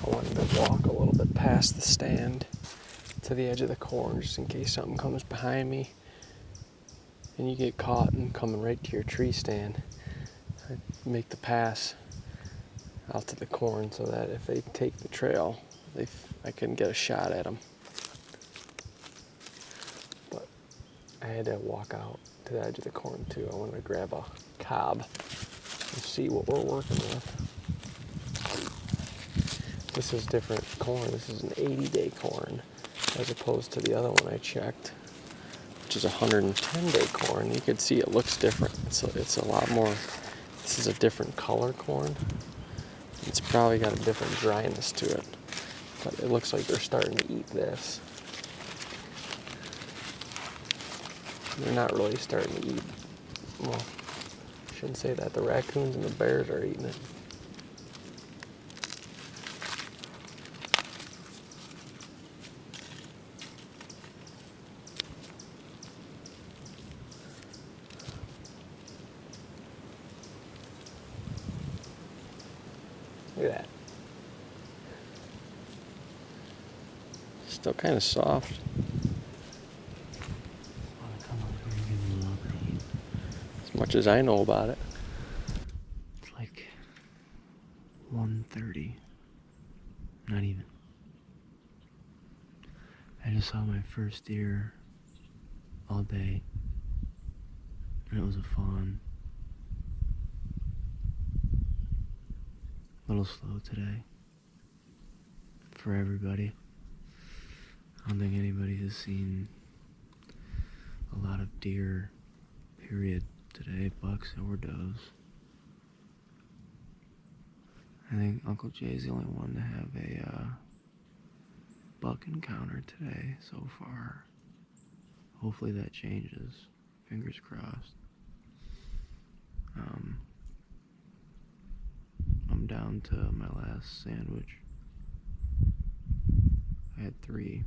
I wanted to walk a little bit past the stand to the edge of the corn just in case something comes behind me and you get caught and coming right to your tree stand. I make the pass out to the corn so that if they take the trail, I can get a shot at them. But I had to walk out to the edge of the corn too. I wanted to grab a cob and see what we're working with. This is different corn. This is an 80-day corn as opposed to the other one I checked, which is a 110-day corn. You can see it looks different. It's a lot more, this is a different color corn. It's probably got a different dryness to it, but it looks like they're starting to eat this. They're not really starting to eat, well, I shouldn't say that. The raccoons and the bears are eating it. Look at that. Still kind of soft. As much as I know about it. It's like 1:30. Not even. I just saw my first deer all day. And it was a fawn. A little slow today for everybody. I don't think anybody has seen a lot of deer, period, today, bucks or does. I think Uncle Jay's the only one to have a buck encounter today so far. Hopefully that changes. Fingers crossed. I'm down to my last sandwich. I had 3.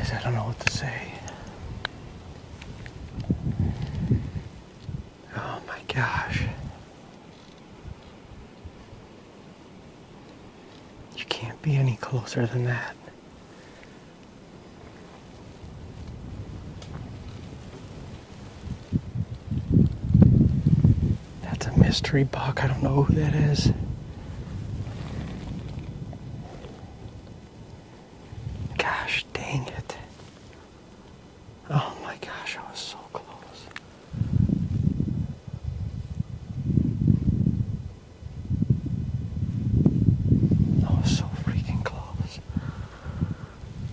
guys, I don't know what to say. Oh my gosh. You can't be any closer than that. That's a mystery buck. I don't know who that is. Gosh dang it. Oh my gosh, I was so close. I was so freaking close.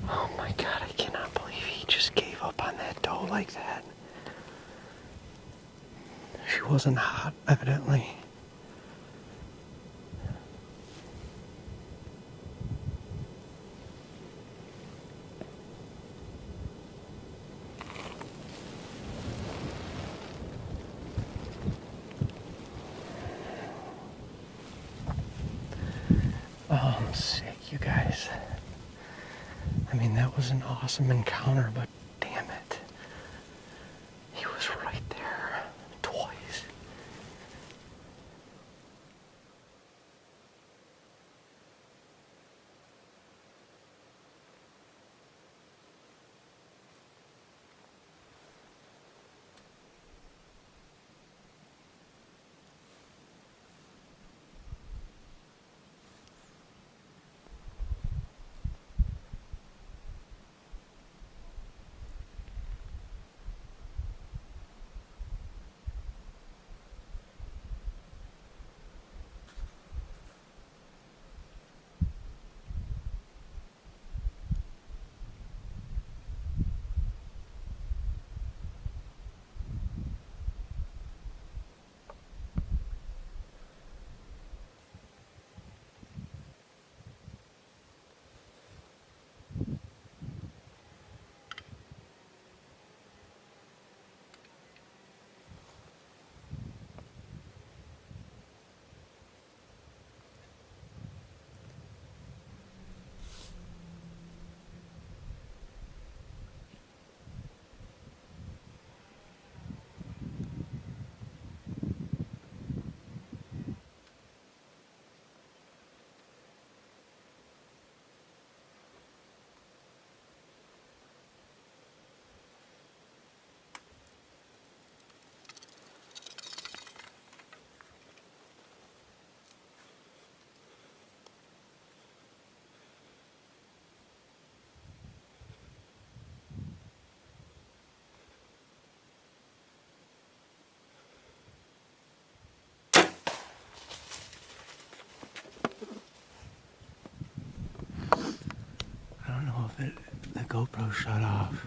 Oh my god, I cannot believe he just gave up on that doe like that. She wasn't hot, evidently. Oh, I'm sick, you guys. I mean, that was an awesome encounter, but damn it. He was right there twice. I don't know if the GoPro shut off.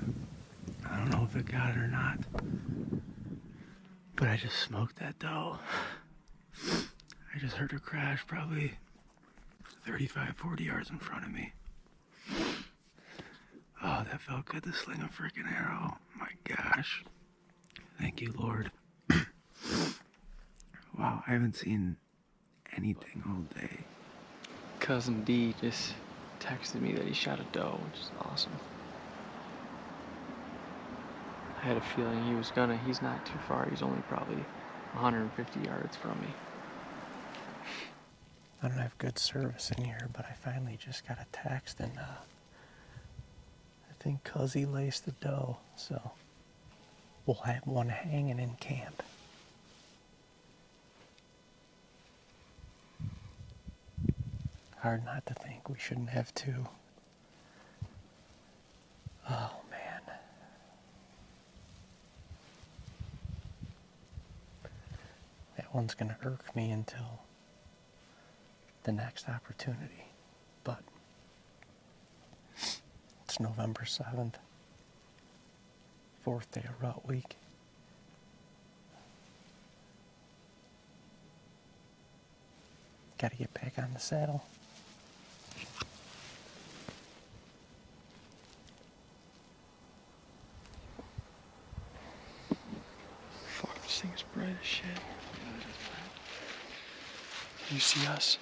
I don't know if it got it or not. But I just smoked that doe. I just heard her crash probably 35, 40 yards in front of me. Oh, that felt good to sling a freaking arrow. My gosh. Thank you, Lord. Wow, I haven't seen anything all day. Cousin D just texted me that he shot a doe, which is awesome. I had a feeling he was gonna. He's not too far. He's only probably 150 yards from me. I don't have good service in here, but I finally just got a text, and I think Cuzzy laced the doe, so we'll have one hanging in camp. Hard not to think we shouldn't have two. Oh man. That one's gonna irk me until the next opportunity. But it's November 7th, 4th day of rut week. Gotta get back on the saddle. Fuck, this thing's bright as shit. You see us?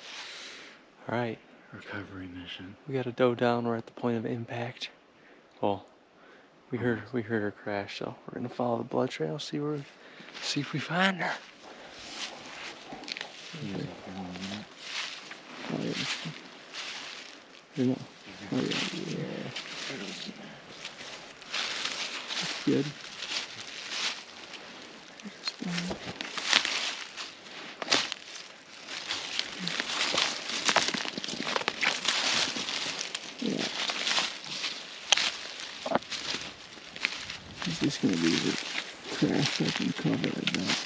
Alright. Recovery mission. We got a doe down. We're at the point of impact. Well, we heard her crash, so we're gonna follow the blood trail, see if we find her. Okay. Oh yeah. Or no. Oh yeah. That's good. Yeah. It's just gonna be the crash up and cover, I bet.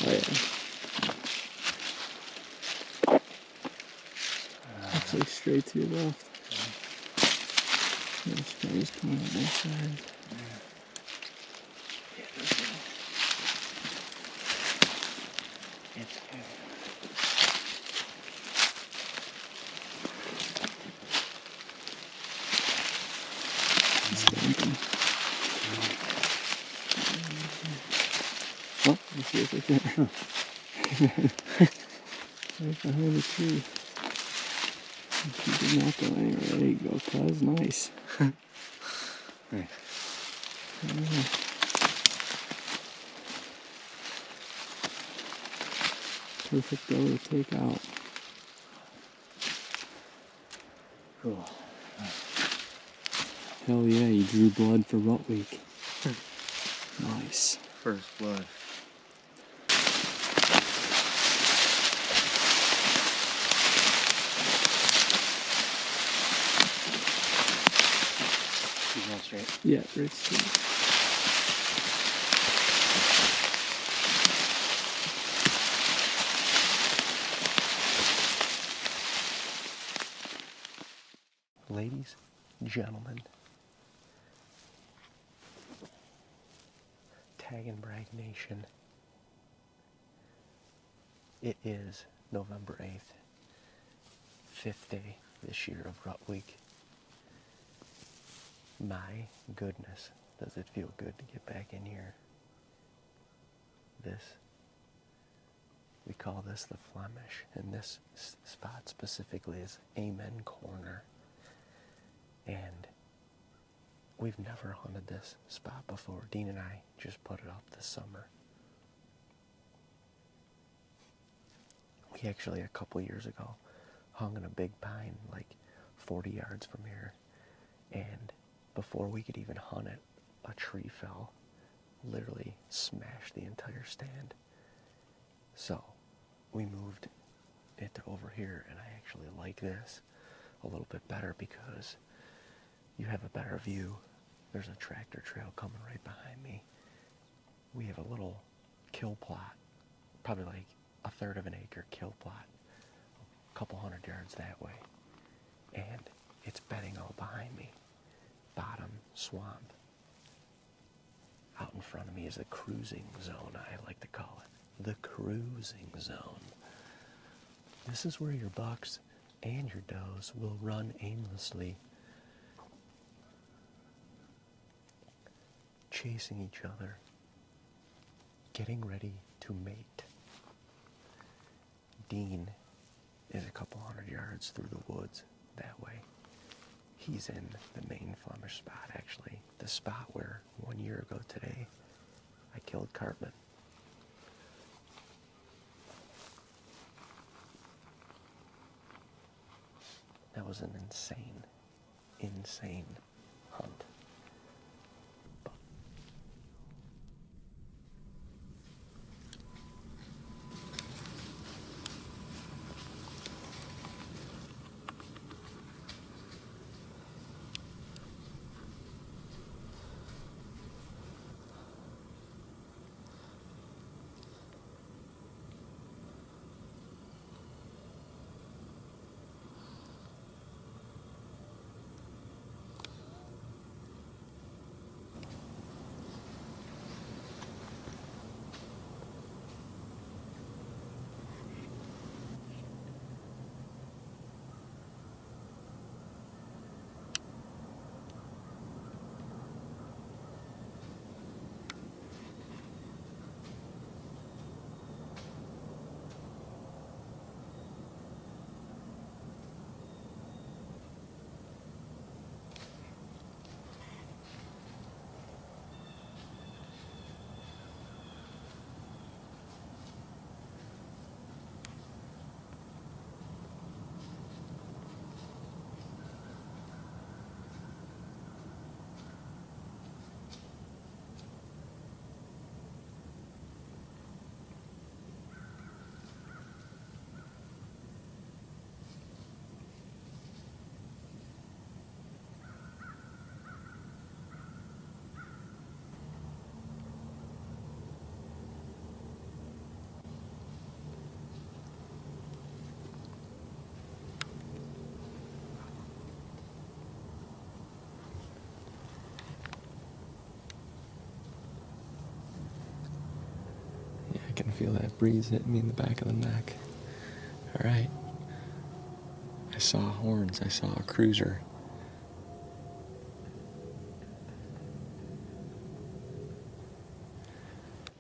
Oh yeah. Looks like straight to your left. Yeah, spray's coming on both sides. It's good. Oh, let's see if I can. Right behind the tree. She did not go anywhere. There you go, cuz. Nice. Hey. Yeah. Perfect doe to take out. Cool. Hell yeah, you drew blood for Rut Week. Nice. First blood. She's going straight. Yeah, right straight. Ladies, gentlemen, TAGNBRAG Nation, it is November 8th, 5th day this year of Rut Week. My goodness, does it feel good to get back in here. We call this the Flemish, and this spot specifically is Amen Corner. And we've never hunted this spot before. Dean and I just put it up this summer. We actually, a couple years ago, hung in a big pine like 40 yards from here. And before we could even hunt it, a tree fell, literally smashed the entire stand. So we moved it to over here, and I actually like this a little bit better because you have a better view. There's a tractor trail coming right behind me. We have a little kill plot, probably like a third of an acre kill plot, a couple hundred yards that way. And it's bedding all behind me. Bottom swamp. Out in front of me is the cruising zone, I like to call it. The cruising zone. This is where your bucks and your does will run aimlessly, chasing each other, getting ready to mate. Dean is a couple hundred yards through the woods that way. He's in the main Flemish spot, actually. The spot where 1 year ago today, I killed Cartman. That was an insane hunt. can feel that breeze hitting me in the back of the neck. All right. I saw horns. I saw a cruiser.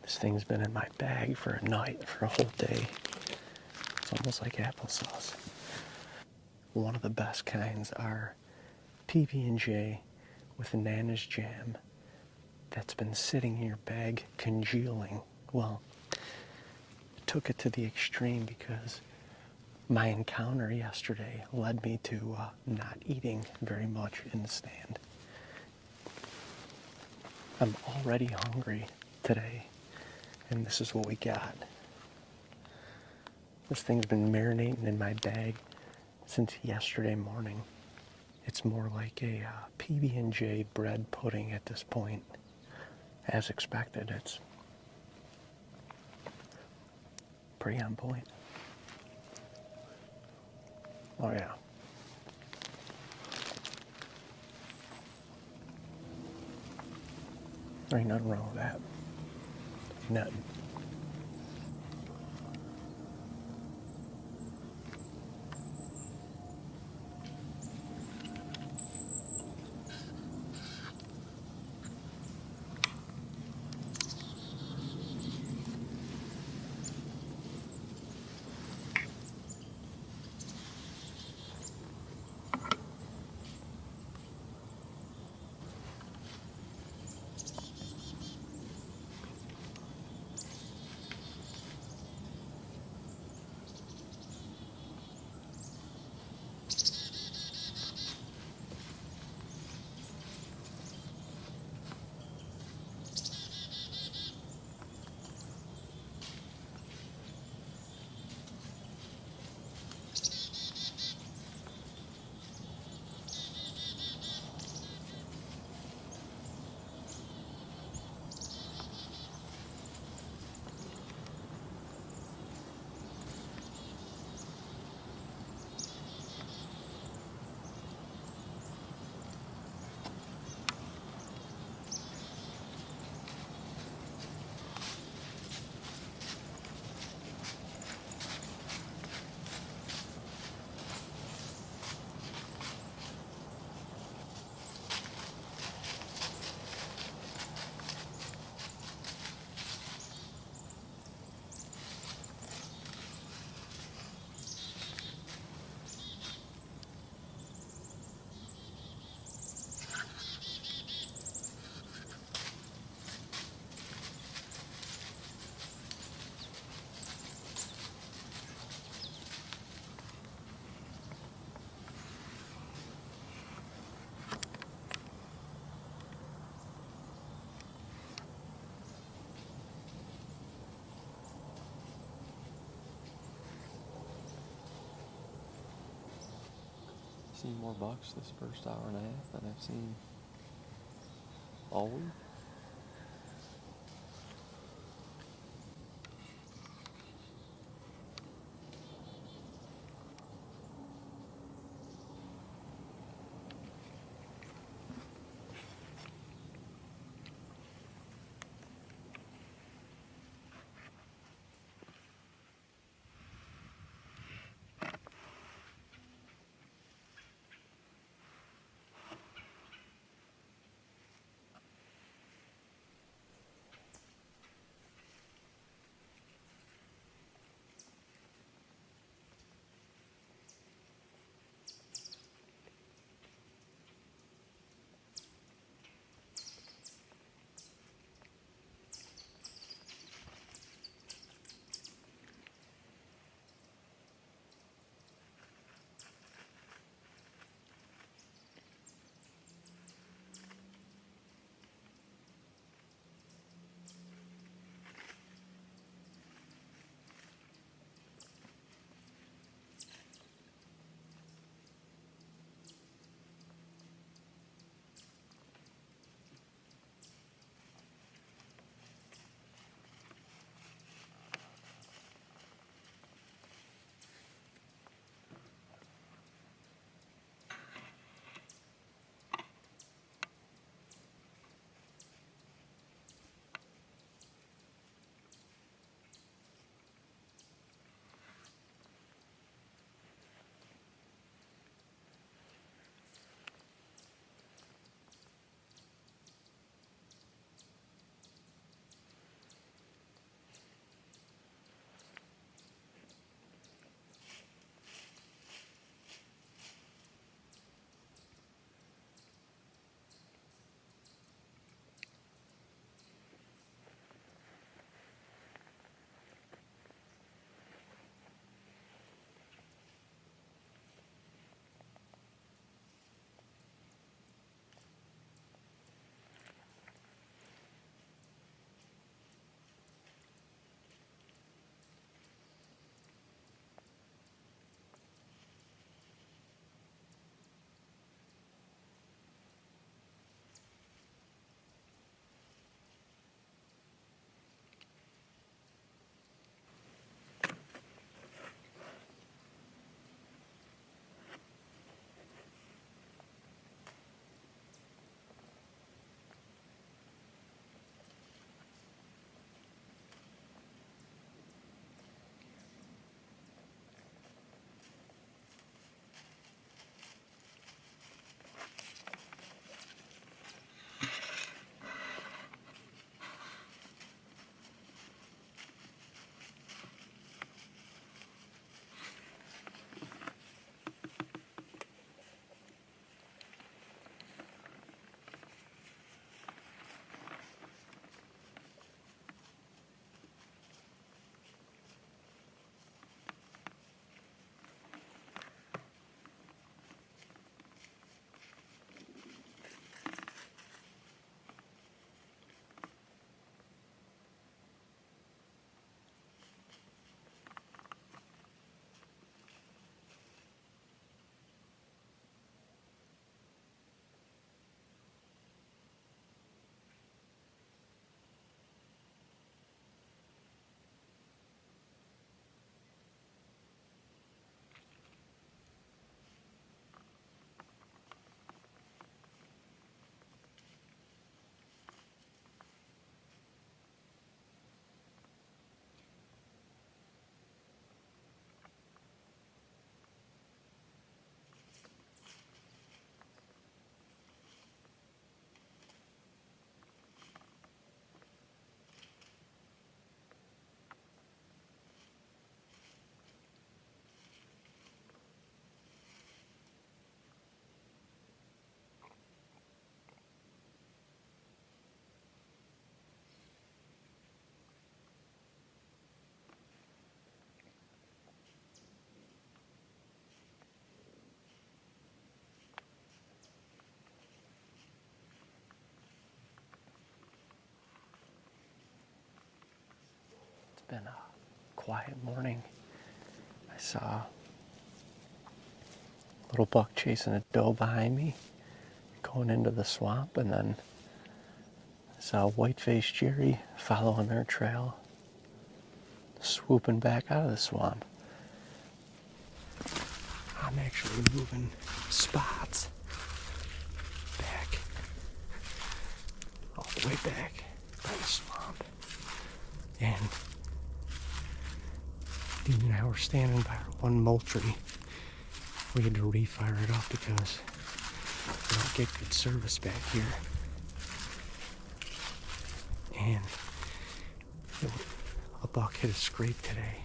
This thing's been in my bag for a night, for a whole day. It's almost like applesauce. One of the best kinds are PB&J with Nana's jam that's been sitting in your bag congealing. Well, took it to the extreme because my encounter yesterday led me to not eating very much in the stand. I'm already hungry today, and this is what we got. This thing's been marinating in my bag since yesterday morning. It's more like a PB&J bread pudding at this point. As expected, it's pretty on point. Oh yeah. There ain't nothing wrong with that. Nothing. Seen more bucks this first hour and a half than I've seen all week. been a quiet morning. I saw a little buck chasing a doe behind me, going into the swamp, and then I saw a white-faced Jerry following their trail, swooping back out of the swamp. I'm actually moving spots back, all the way back by the swamp. And Dean and I were standing by our one Moultrie. We had to refire it off because we don't get good service back here. And a buck hit a scrape today.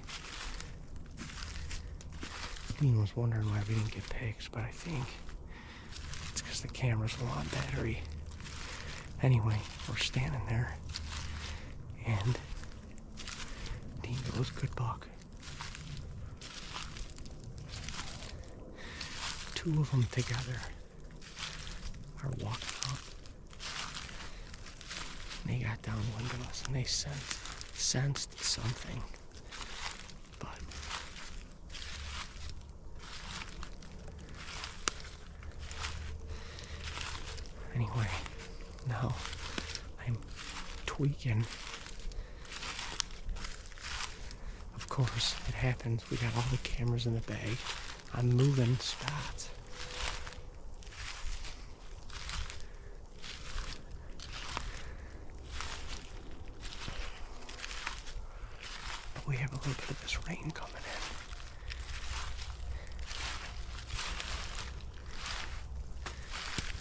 Dean was wondering why we didn't get pics, but I think it's because the camera's low on battery. Anyway, we're standing there, and Dean goes, "Good buck." Two of them together are walking up. And they got downwind of us, and they sensed something. But anyway, now I'm tweaking. Of course, it happens. We got all the cameras in the bag. I'm moving spots. But we have a little bit of this rain coming in.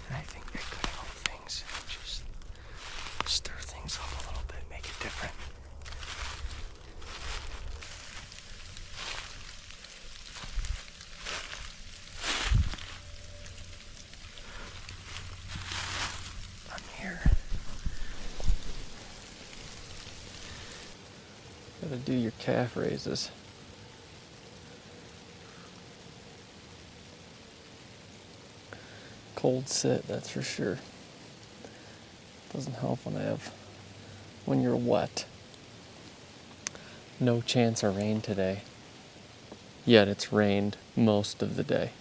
And I think that could help things. Just stir things up a little bit, make it different. Gotta do your calf raises. Cold sit, that's for sure. Doesn't help when you're wet. No chance of rain today. Yet it's rained most of the day.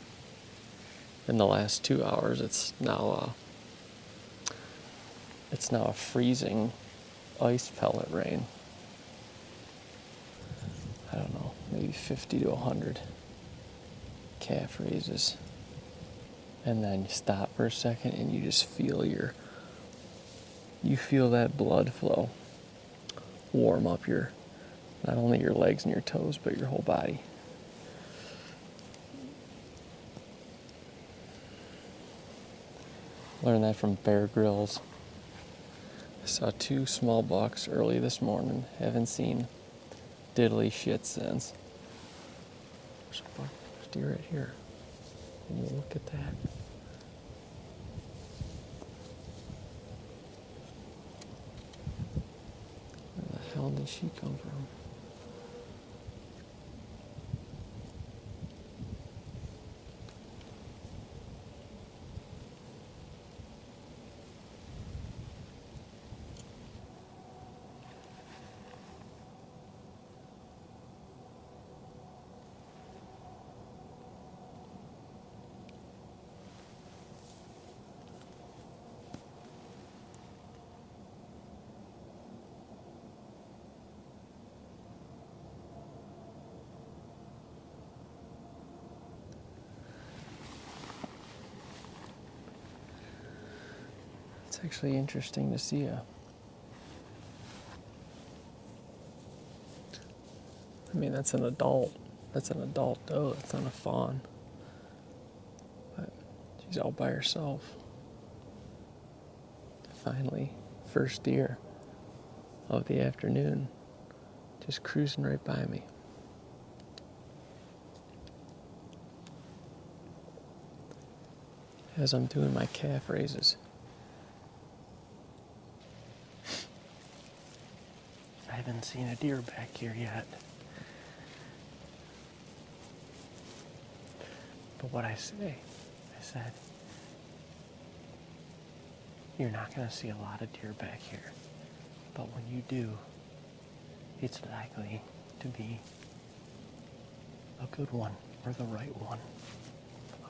In the last 2 hours, it's now a freezing ice pellet rain. I don't know, maybe 50 to 100 calf raises. And then you stop for a second and you just feel that blood flow warm up not only your legs and your toes, but your whole body. Learned that from Bear Grylls. I saw 2 small bucks early this morning. Haven't seen diddly shit since. There's a buck. There's deer right here. And look at that. Where the hell did she come from? It's actually interesting to see that's an adult. That's an adult doe. That's not a fawn. But she's out by herself. Finally, first deer of the afternoon, just cruising right by me. As I'm doing my calf raises. I haven't seen a deer back here yet. But what I said, you're not going to see a lot of deer back here. But when you do, it's likely to be a good one or the right one.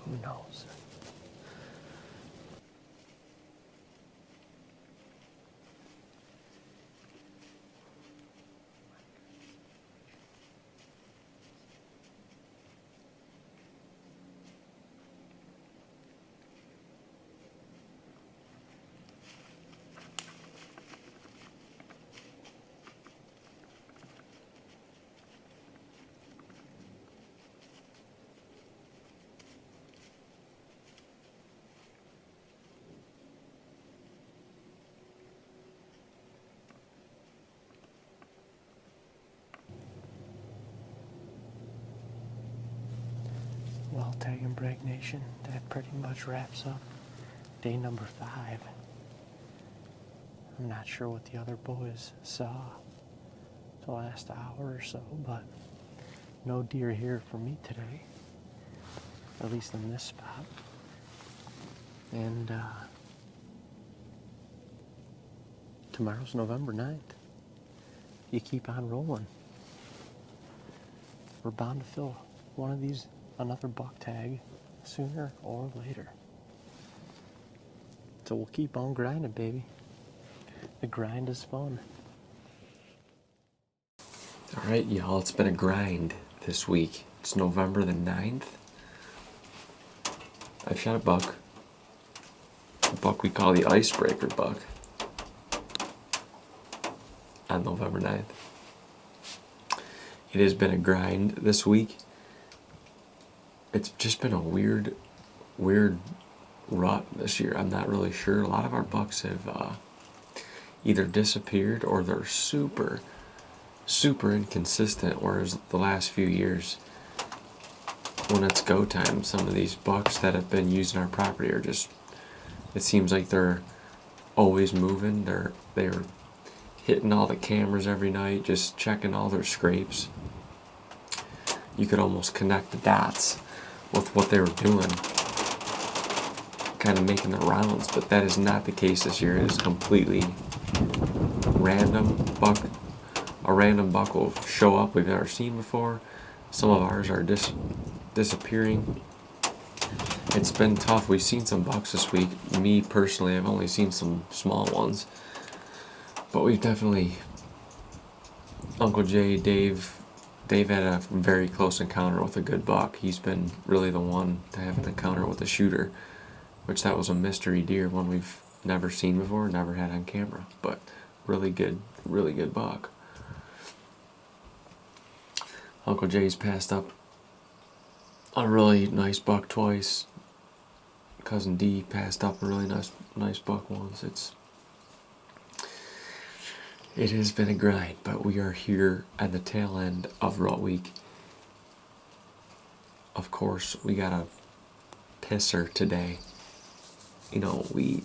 Who knows? Well, TAGNBRAG Nation, that pretty much wraps up day number 5. I'm not sure what the other boys saw the last hour or so, but no deer here for me today, at least in this spot. And tomorrow's November 9th. You keep on rolling. We're bound to fill one of these, another buck tag, sooner or later. So we'll keep on grinding, baby. The grind is fun. Alright, y'all, it's been a grind this week. It's November the 9th. I've shot a buck. A buck we call the icebreaker buck. On November 9th. It has been a grind this week. It's just been a weird rut this year. I'm not really sure. A lot of our bucks have either disappeared or they're super inconsistent, whereas the last few years, when it's go time, some of these bucks that have been using our property are just, it seems like they're always moving. They're hitting all the cameras every night, just checking all their scrapes. You could almost connect the dots with what they were doing, kind of making the rounds, but that is not the case this year. It is completely random. A random buck will show up we've never seen before. Some of ours are disappearing. It's been tough. We've seen some bucks this week. Me personally, I've only seen some small ones, but we've definitely, Uncle Jay, Dave had a very close encounter with a good buck. He's been really the one to have an encounter with a shooter, which that was a mystery deer, one we've never seen before, never had on camera, but really good buck. Uncle Jay's passed up a really nice buck twice. Cousin D passed up a really nice buck once. It has been a grind, but we are here at the tail end of rut week. Of course, we got a pisser today. You know, we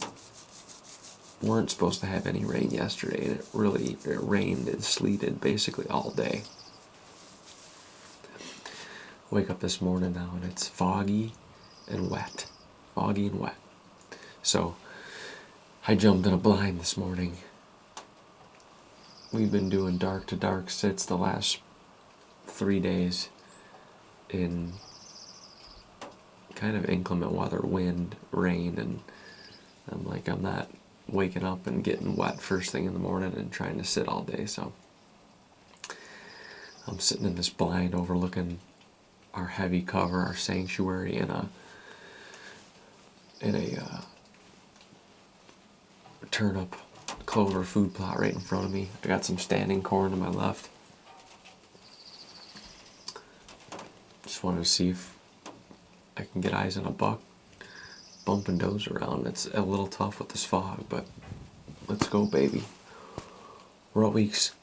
weren't supposed to have any rain yesterday, and it rained and sleeted basically all day. Wake up this morning now and it's foggy and wet. So I jumped in a blind this morning. We've been doing dark to dark sits the last 3 days in kind of inclement weather, wind, rain, and I'm not waking up and getting wet first thing in the morning and trying to sit all day, so I'm sitting in this blind overlooking our heavy cover, our sanctuary, in a turnip clover food plot right in front of me. I got some standing corn to my left. Just wanted to see if I can get eyes on a buck bumping does around. It's a little tough with this fog, but let's go, baby. Rut week's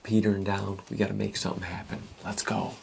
petering down. We gotta make something happen. Let's go.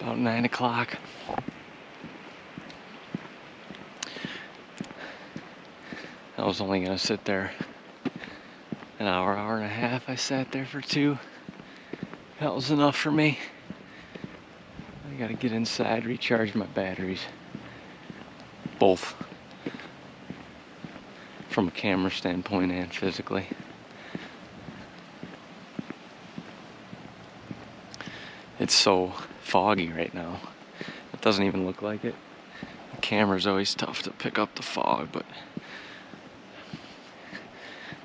About 9 o'clock. I was only gonna sit there an hour, hour and a half. I sat there for 2. That was enough for me. I gotta get inside, recharge my batteries. Both. From a camera standpoint and physically. It's so foggy right now. It doesn't even look like it. The camera's always tough to pick up the fog, but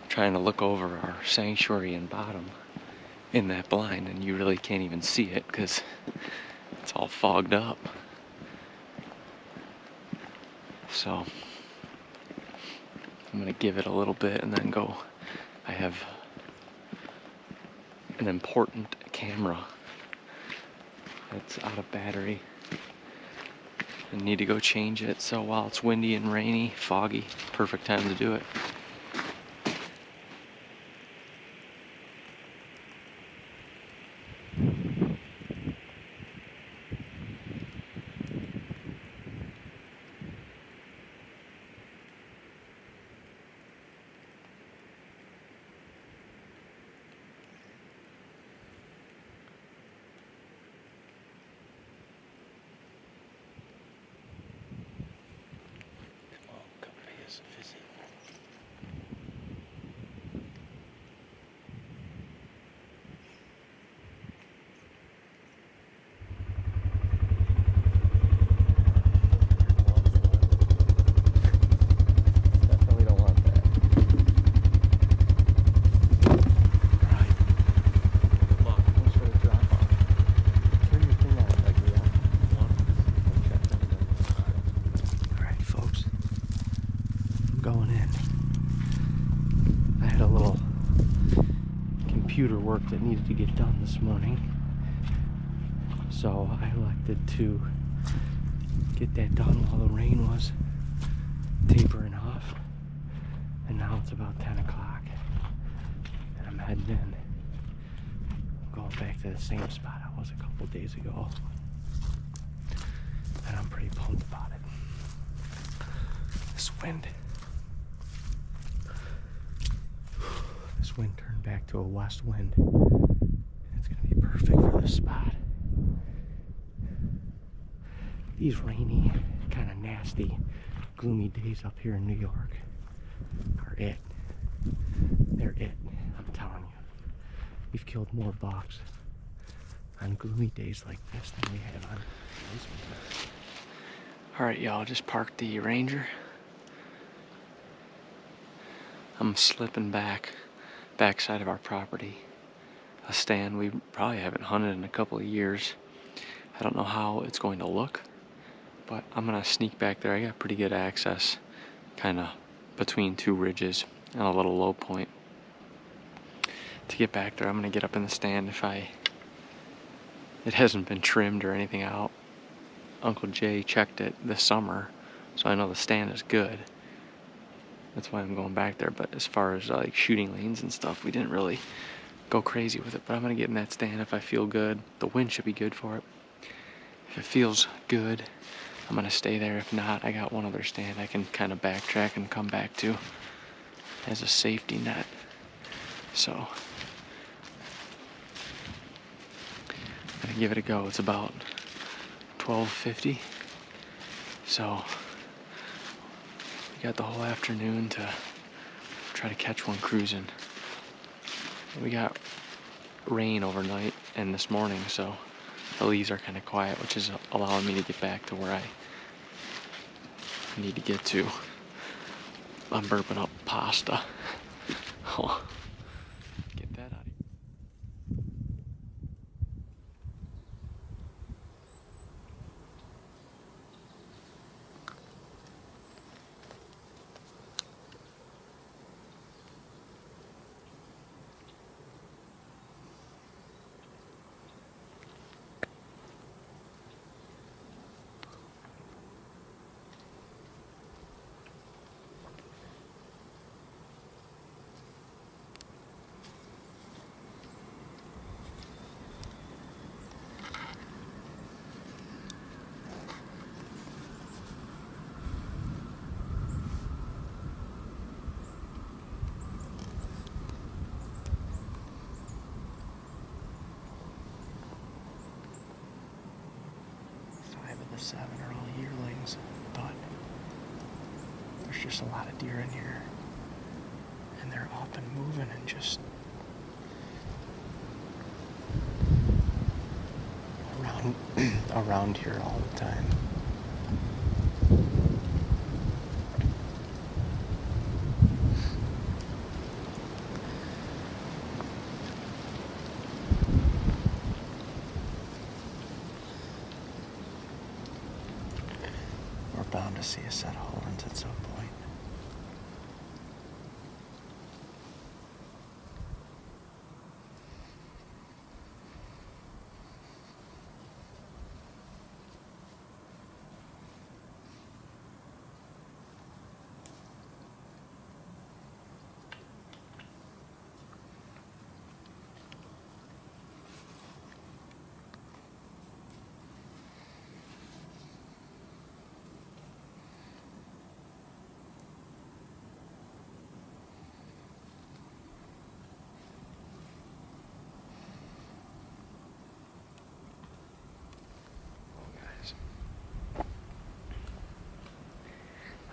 trying to look over our sanctuary and bottom in that blind, and you really can't even see it because it's all fogged up. So I'm gonna give it a little bit and then go. I have an important camera that's out of battery. I need to go change it, so while it's windy and rainy, foggy, perfect time to do it. Definitely don't want that. Alright. Good luck. Thanks for the drop off. Turn your thing on like we are. Alright, folks. I'm going in. I had a little computer work that needed to get done this morning. So I elected to get that done while the rain was tapering off. And now it's about 10 o'clock. And I'm heading in. I'm going back to the same spot I was a couple days ago. And I'm pretty pumped about it. This wind. This wind turned back to a west wind. It's gonna be perfect for this spot. These rainy, kind of nasty, gloomy days up here in New York are it. They're it, I'm telling you. We've killed more bucks on gloomy days like this than we have on nice ones. Alright, y'all, just parked the Ranger. I'm slipping backside of our property. A stand we probably haven't hunted in a couple of years. I don't know how it's going to look, but I'm gonna sneak back there. I got pretty good access, kind of between 2 ridges and a little low point. To get back there, I'm gonna get up in the stand. It hasn't been trimmed or anything out. Uncle Jay checked it this summer, so I know the stand is good. That's why I'm going back there. But as far as like shooting lanes and stuff, we didn't really go crazy with it. But I'm gonna get in that stand if I feel good. The wind should be good for it. If it feels good, I'm gonna stay there. If not, I got one other stand I can kind of backtrack and come back to as a safety net. So I'm gonna give it a go. It's about 12:50. So we got the whole afternoon to try to catch one cruising. We got rain overnight and this morning, so the leaves are kind of quiet, which is allowing me to get back to where I need to get to. I'm burping up pasta. Oh, get that out of here. 7 are all yearlings, but there's just a lot of deer in here, and they're up and moving and just around here all the time. We're bound to see a set of horns at some point.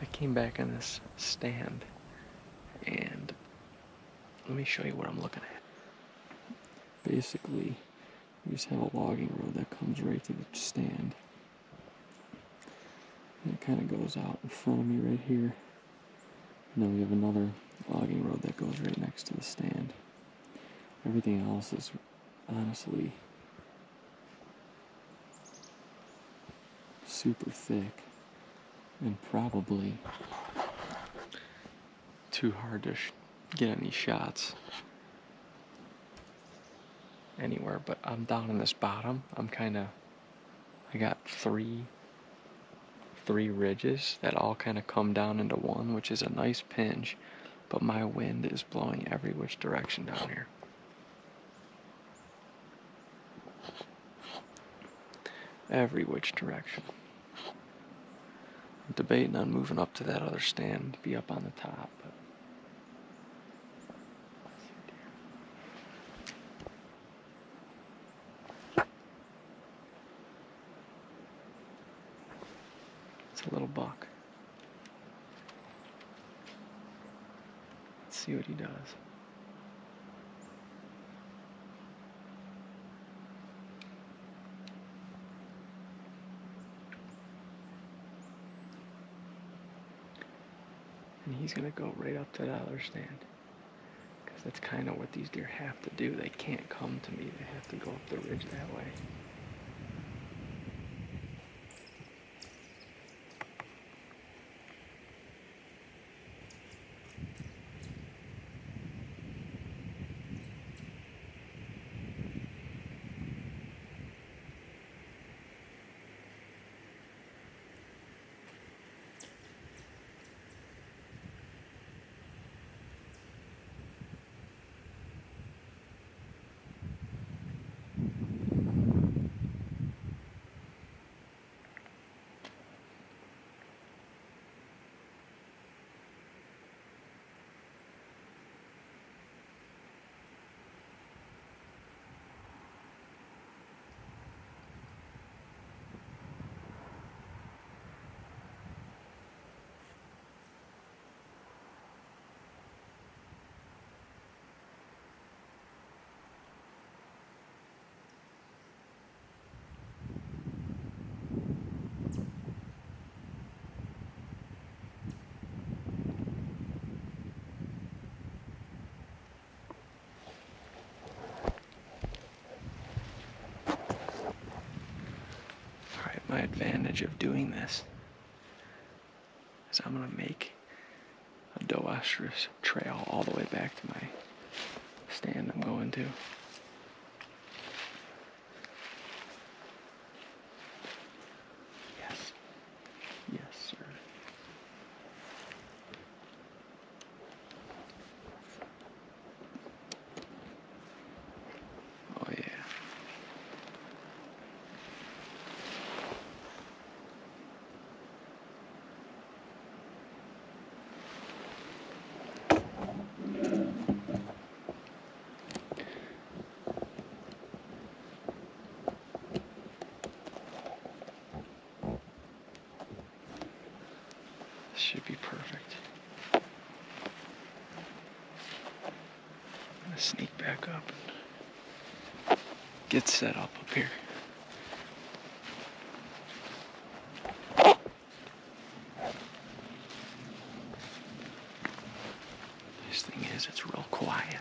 I came back on this stand, and let me show you what I'm looking at. Basically, we just have a logging road that comes right to the stand. And it kind of goes out in front of me right here. And then we have another logging road that goes right next to the stand. Everything else is honestly super thick and probably too hard to get any shots anywhere. But I'm down in this bottom. I got three ridges that all kind of come down into one, which is a nice pinch, but my wind is blowing every which direction down here. Every which direction. I'm debating on moving up to that other stand to be up on the top, but it's a little buck. Let's see what he does. And he's gonna go right up to that other stand, because that's kind of what these deer have to do. They can't come to me, they have to go up the ridge that way. My advantage of doing this is I'm gonna make a doe estrus trail all the way back to my stand I'm going to. Yes. Yes, sir. Oh, yeah. This should be perfect. I'm gonna sneak back up and get set up here. Nice thing is, it's real quiet.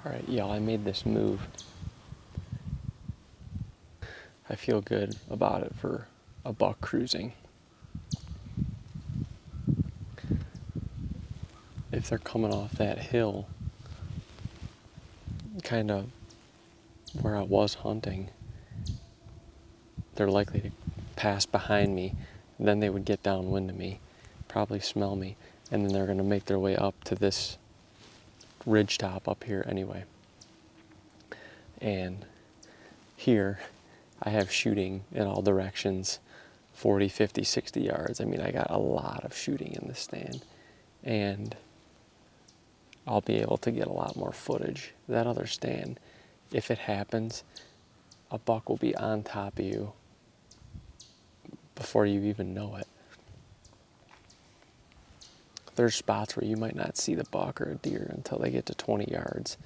Alright, y'all, I made this move. I feel good about it for a buck cruising. If they're coming off that hill, kind of where I was hunting, they're likely to pass behind me. Then they would get downwind of me, probably smell me, and then they're going to make their way up to this ridge top up here anyway. And here I have shooting in all directions, 40, 50, 60 yards. I mean, I got a lot of shooting in this stand, and I'll be able to get a lot more footage. That other stand, if it happens, a buck will be on top of you before you even know it. There's spots where you might not see the buck or a deer until they get to 20 yards.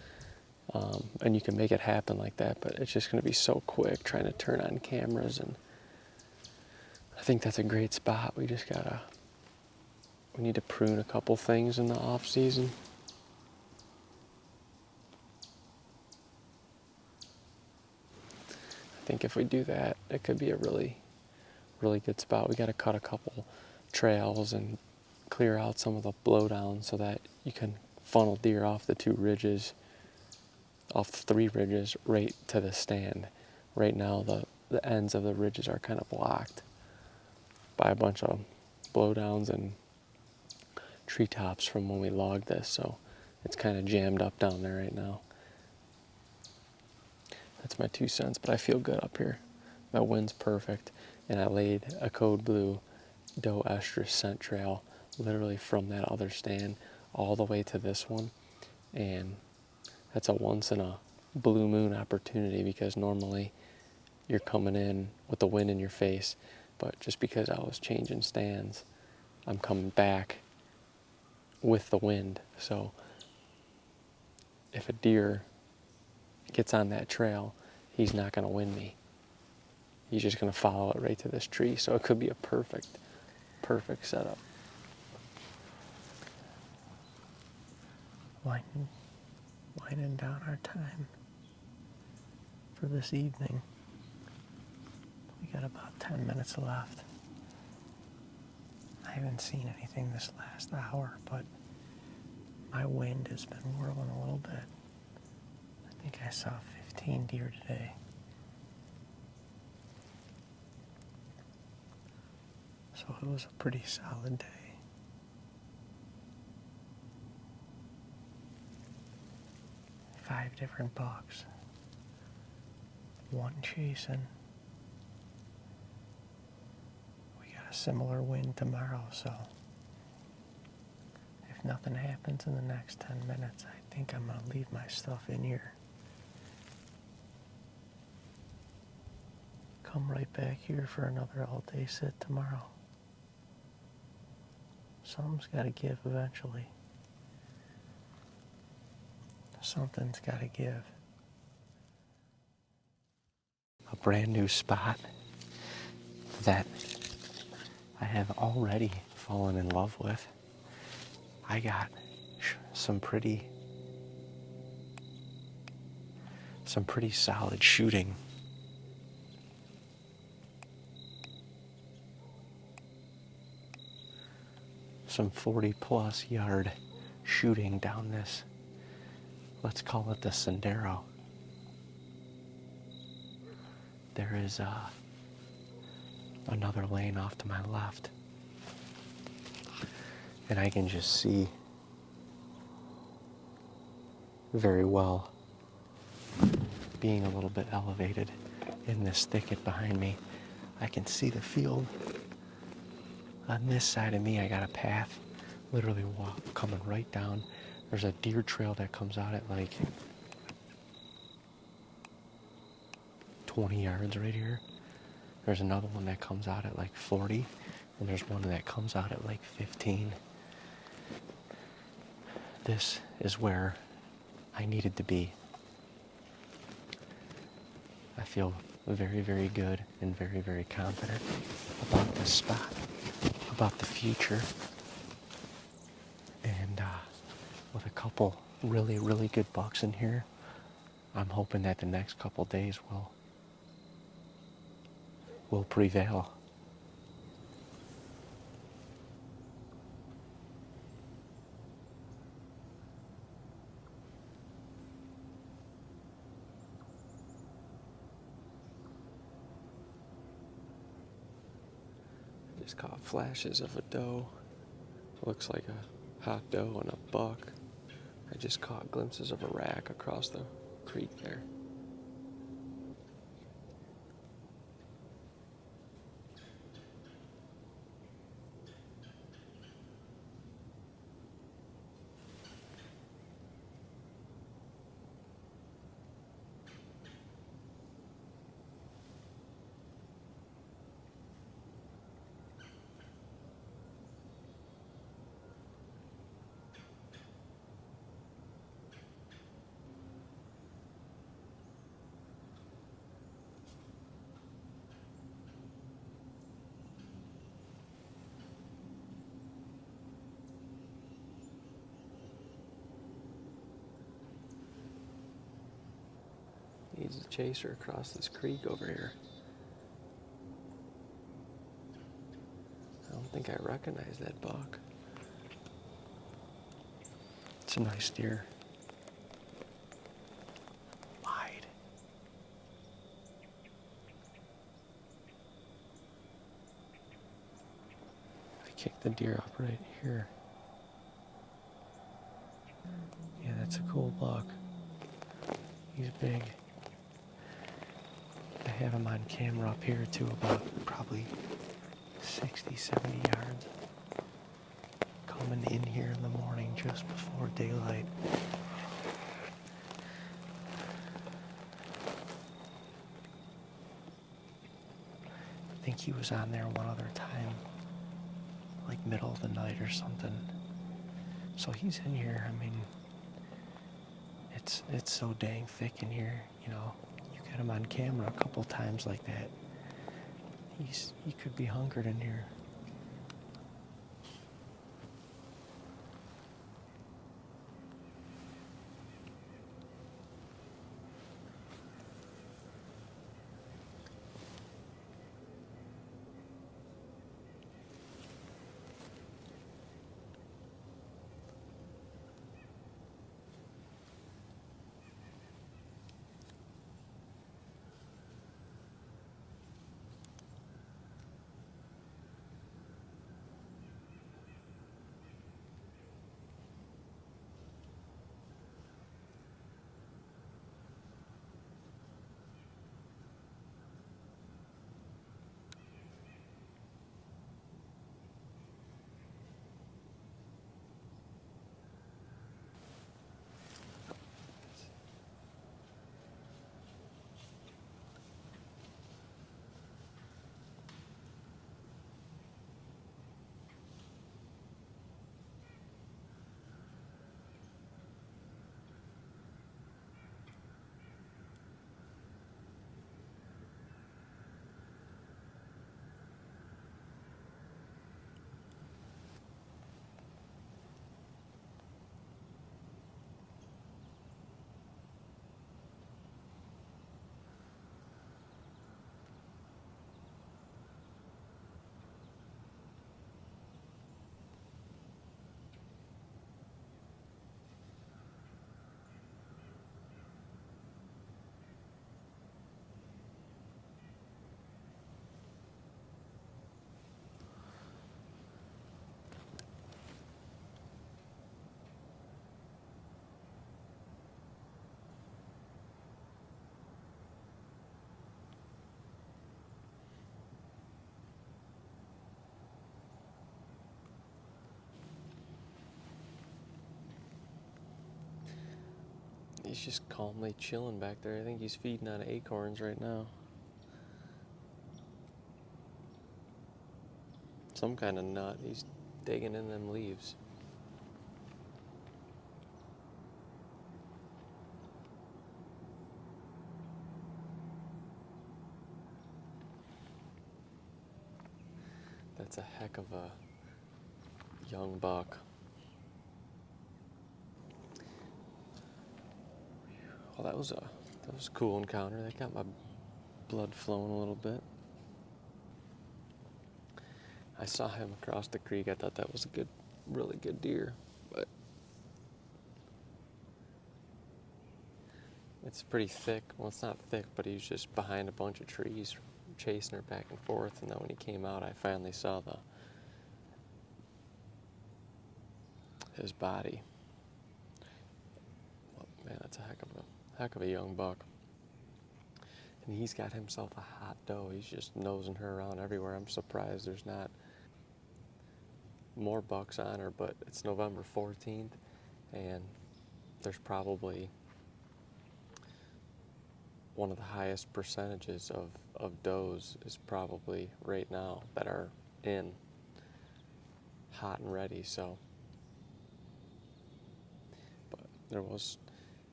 And you can make it happen like that, but it's just going to be so quick trying to turn on cameras. And I think that's a great spot. We need to prune a couple things in the off season. I think if we do that, it could be a really, really good spot. We got to cut a couple trails and clear out some of the blowdowns so that you can funnel deer off the three ridges right to the stand. Right now the ends of the ridges are kind of blocked by a bunch of blowdowns and treetops from when we logged this, so it's kind of jammed up down there right now. That's my 2 cents, but I feel good up here. My wind's perfect, and I laid a code blue doe estrus scent trail literally from that other stand all the way to this one, and that's a once in a blue moon opportunity because normally you're coming in with the wind in your face, but just because I was changing stands, I'm coming back with the wind. So if a deer gets on that trail, he's not going to win me. He's just going to follow it right to this tree. So it could be a perfect setup. Winding down our time for this evening. We got about 10 minutes left. I haven't seen anything this last hour, but my wind has been whirling a little bit. I think I saw 15 deer today. So it was a pretty solid day. Five different bucks. One chasing. We got a similar wind tomorrow, so if nothing happens in the next 10 minutes, I think I'm gonna leave my stuff in here. Come right back here for another all-day sit tomorrow. Something's gotta give eventually. Something's gotta give. A brand new spot that I have already fallen in love with. I got some pretty solid shooting. Some 40+ yard shooting down this, let's call it the Sendero. There is another lane off to my left, and I can just see very well, being a little bit elevated in this thicket behind me. I can see the field. On this side of me, I got a path literally coming right down. There's a deer trail that comes out at like 20 yards right here. There's another one that comes out at like 40, and there's one that comes out at like 15. This is where I needed to be. I feel very, very good and very, very confident about this spot, about the future, and with a couple really, really good bucks in here, I'm hoping that the next couple days will prevail. Just caught flashes of a doe. Looks like a hot doe and a buck. I just caught glimpses of a rack across the creek there. He's a chaser across this creek over here. I don't think I recognize that buck. It's a nice deer. Wide. I kicked the deer up right here. Yeah, that's a cool buck. He's big. I have him on camera up here too, about probably 60, 70 yards. Coming in here in the morning just before daylight. I think he was on there one other time, like middle of the night or something. So he's in here. I mean, it's so dang thick in here, you know. You get him on camera a couple times like that. He could be hunkered in here. He's just calmly chilling back there. I think he's feeding on acorns right now. Some kind of nut. He's digging in them leaves. That's a heck of a young buck. Well, that was a cool encounter. That got my blood flowing a little bit. I saw him across the creek. I thought that was a really good deer, but it's pretty thick. Well, it's not thick, but he was just behind a bunch of trees, chasing her back and forth. And then when he came out, I finally saw his body. Well, man, that's a heck of a young buck. And he's got himself a hot doe. He's just nosing her around everywhere. I'm surprised there's not more bucks on her, but it's November 14th, and there's probably one of the highest percentages of does is probably right now that are in hot and ready. So, but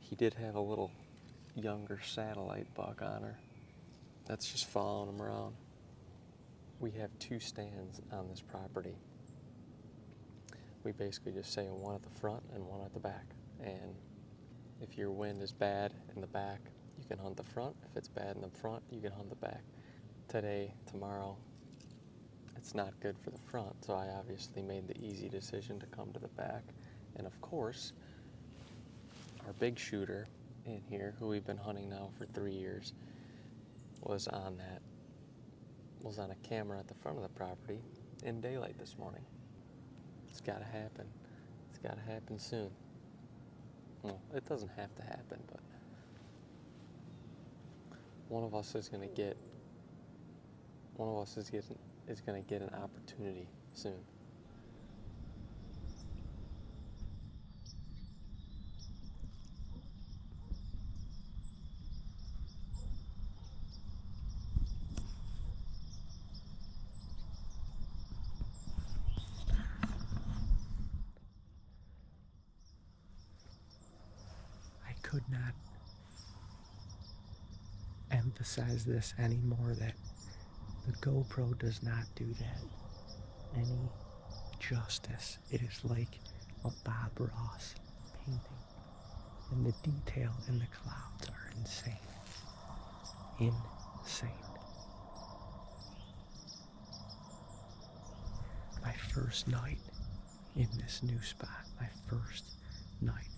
he did have a little younger satellite buck on her that's just following him around. We have 2 stands on this property. We basically just say one at the front and one at the back. And if your wind is bad in the back, you can hunt the front. If it's bad in the front, you can hunt the back. Today, tomorrow, it's not good for the front, so I obviously made the easy decision to come to the back. And of course, our big shooter in here, who we've been hunting now for 3 years, was on a camera at the front of the property in daylight this morning. It's got to happen. It's got to happen soon. Well, it doesn't have to happen, but one of us is going to get an opportunity soon. I could not emphasize this anymore, that the GoPro does not do that any justice. It is like a Bob Ross painting, and the detail in the clouds are insane. Insane. My first night in this new spot, my first night.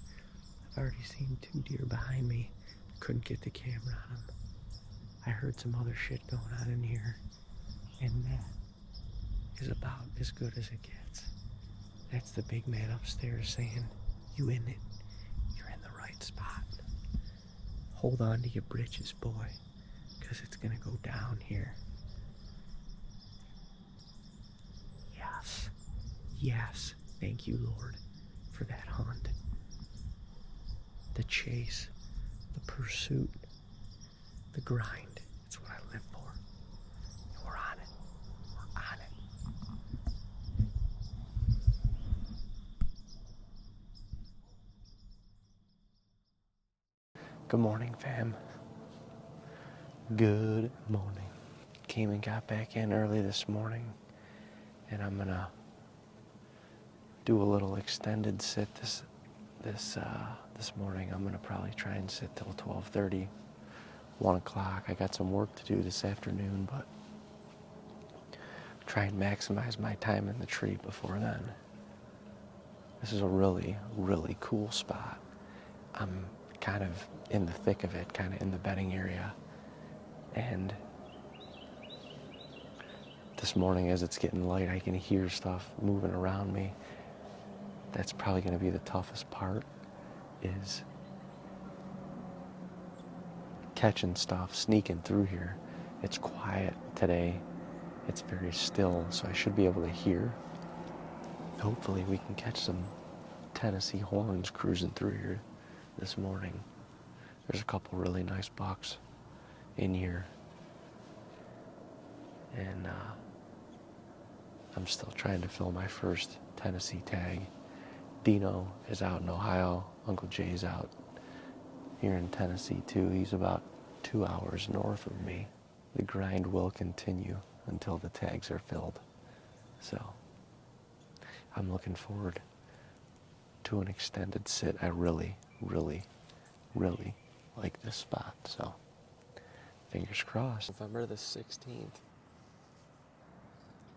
I've already seen 2 deer behind me. Couldn't get the camera on them. I heard some other shit going on in here, and that is about as good as it gets. That's the big man upstairs saying, "You in it? You're in the right spot. Hold on to your britches, boy, because it's gonna go down here." Yes, yes, thank you, Lord, for that hunt. The chase, the pursuit, the grind. It's what I live for. And we're on it. We're on it. Good morning, fam. Good morning. Came and got back in early this morning, and I'm gonna do a little extended sit this morning. I'm gonna probably try and sit till 12:30, 1 o'clock. I got some work to do this afternoon, but try and maximize my time in the tree before then. This is a really, really cool spot. I'm kind of in the thick of it, kind of in the bedding area. And this morning, as it's getting light, I can hear stuff moving around me. That's probably going to be the toughest part, is catching stuff, sneaking through here. It's quiet today. It's very still, so I should be able to hear. Hopefully we can catch some Tennessee horns cruising through here this morning. There's a couple really nice bucks in here. And I'm still trying to fill my first Tennessee tag. Dino is out in Ohio. Uncle Jay's out here in Tennessee too. He's about 2 hours north of me. The grind will continue until the tags are filled. So I'm looking forward to an extended sit. I really, really, really like this spot. So fingers crossed. November the 16th.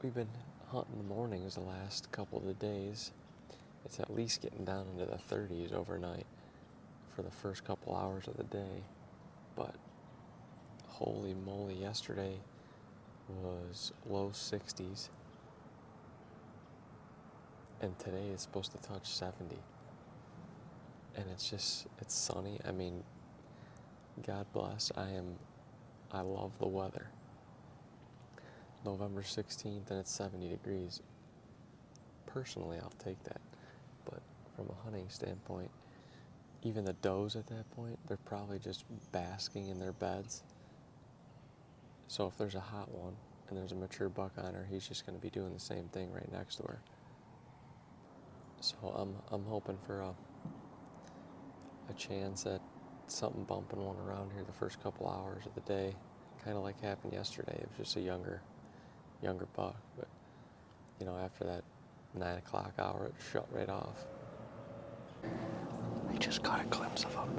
We've been hunting the mornings the last couple of days. It's at least getting down into the 30s overnight for the first couple hours of the day. But holy moly, yesterday was low 60s. And today it's supposed to touch 70. And it's sunny. I mean, God bless. I love the weather. November 16th and it's 70 degrees. Personally, I'll take that. But from a hunting standpoint, even the does at that point, they're probably just basking in their beds. So if there's a hot one and there's a mature buck on her, he's just going to be doing the same thing right next to her. So I'm hoping for a chance at something bumping one around here the first couple hours of the day, kind of like happened yesterday. It was just a younger buck, but you know, after that 9 o'clock hour, it shut right off. I just caught a glimpse of him.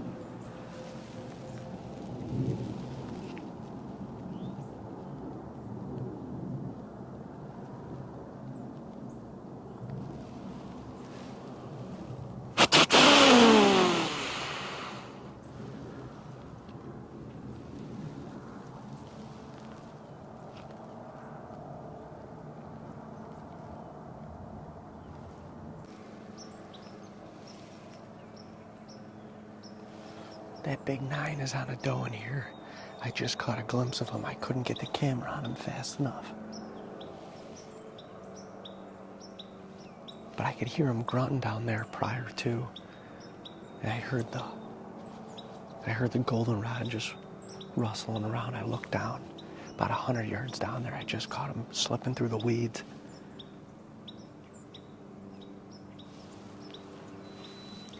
That big 9 is on a doe in here. I just caught a glimpse of him. I couldn't get the camera on him fast enough. But I could hear him grunting down there prior to. And I heard the goldenrod just rustling around. I looked down. About 100 yards down there, I just caught him slipping through the weeds.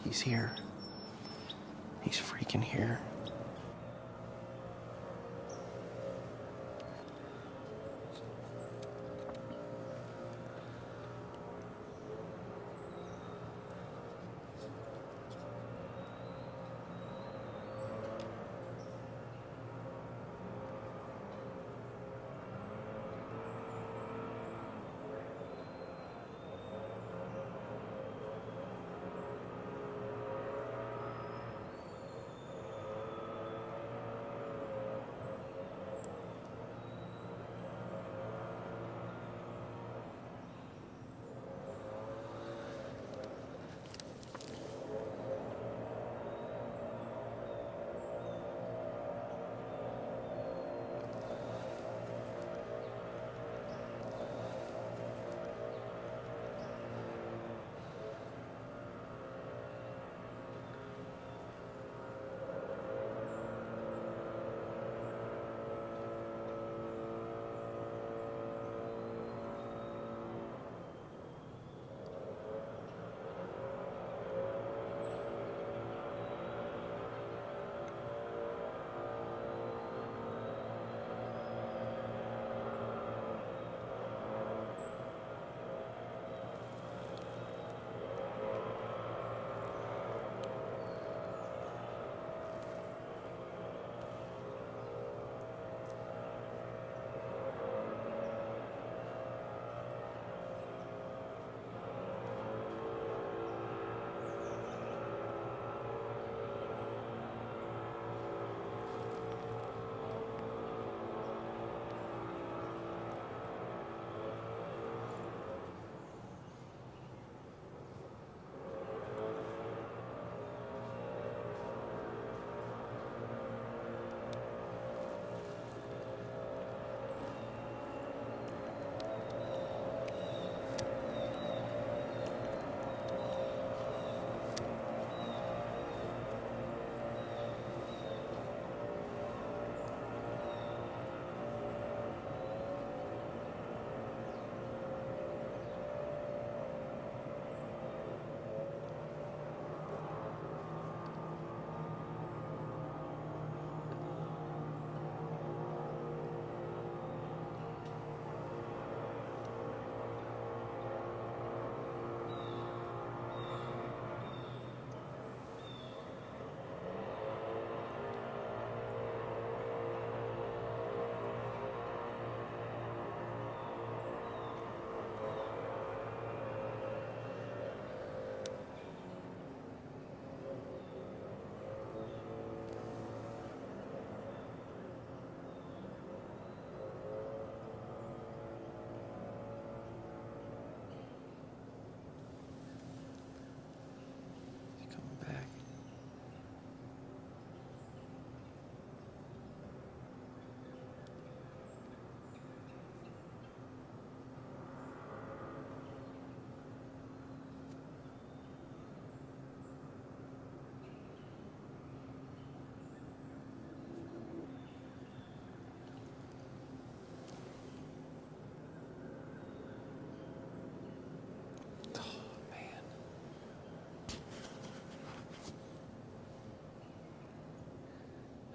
He's here. He's freaking here.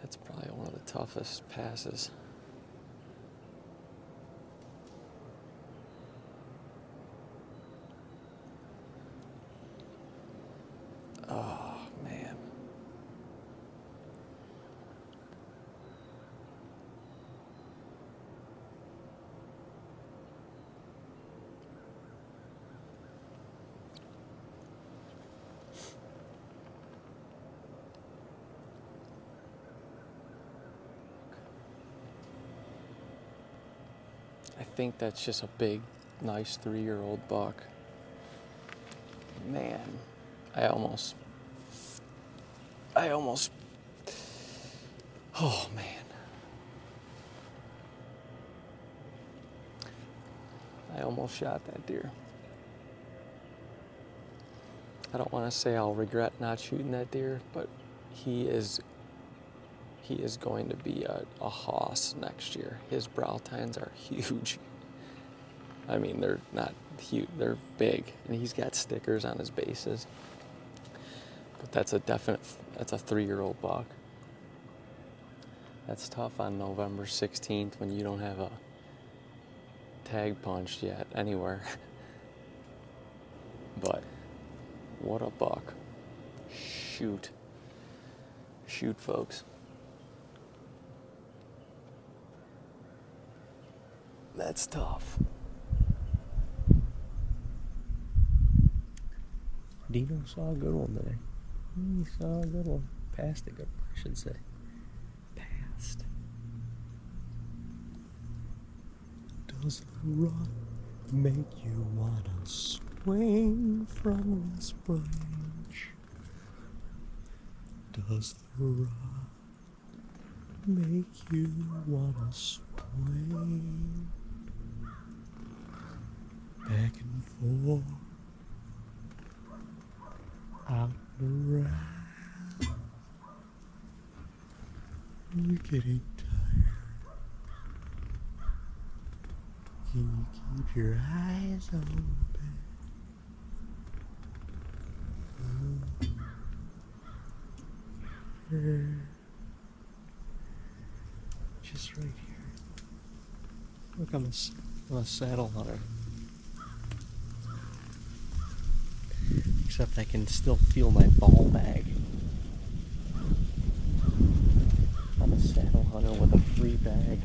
That's probably one of the toughest passes. Oh, man. I think that's just a big, nice 3-year-old buck. Man, I almost, oh man. I almost shot that deer. I don't want to say I'll regret not shooting that deer, but he is going to be a hoss next year. His brow tines are huge. I mean, they're not huge, they're big, and he's got stickers on his bases. But that's a 3-year-old buck. That's tough on November 16th when you don't have a tag punched yet anywhere. But what a buck. Shoot. Shoot, folks. That's tough. Dino saw a good one today. He saw a good one. Passed a good one, I should say. Passed. Does the run make you wanna swing from this branch? Does the run make you wanna swing back and forth out and around? You're getting tired. Can you keep your eyes open? Just right here. Look, I'm a saddle hunter. Except I can still feel my ball bag. I'm a saddle hunter with a free bag.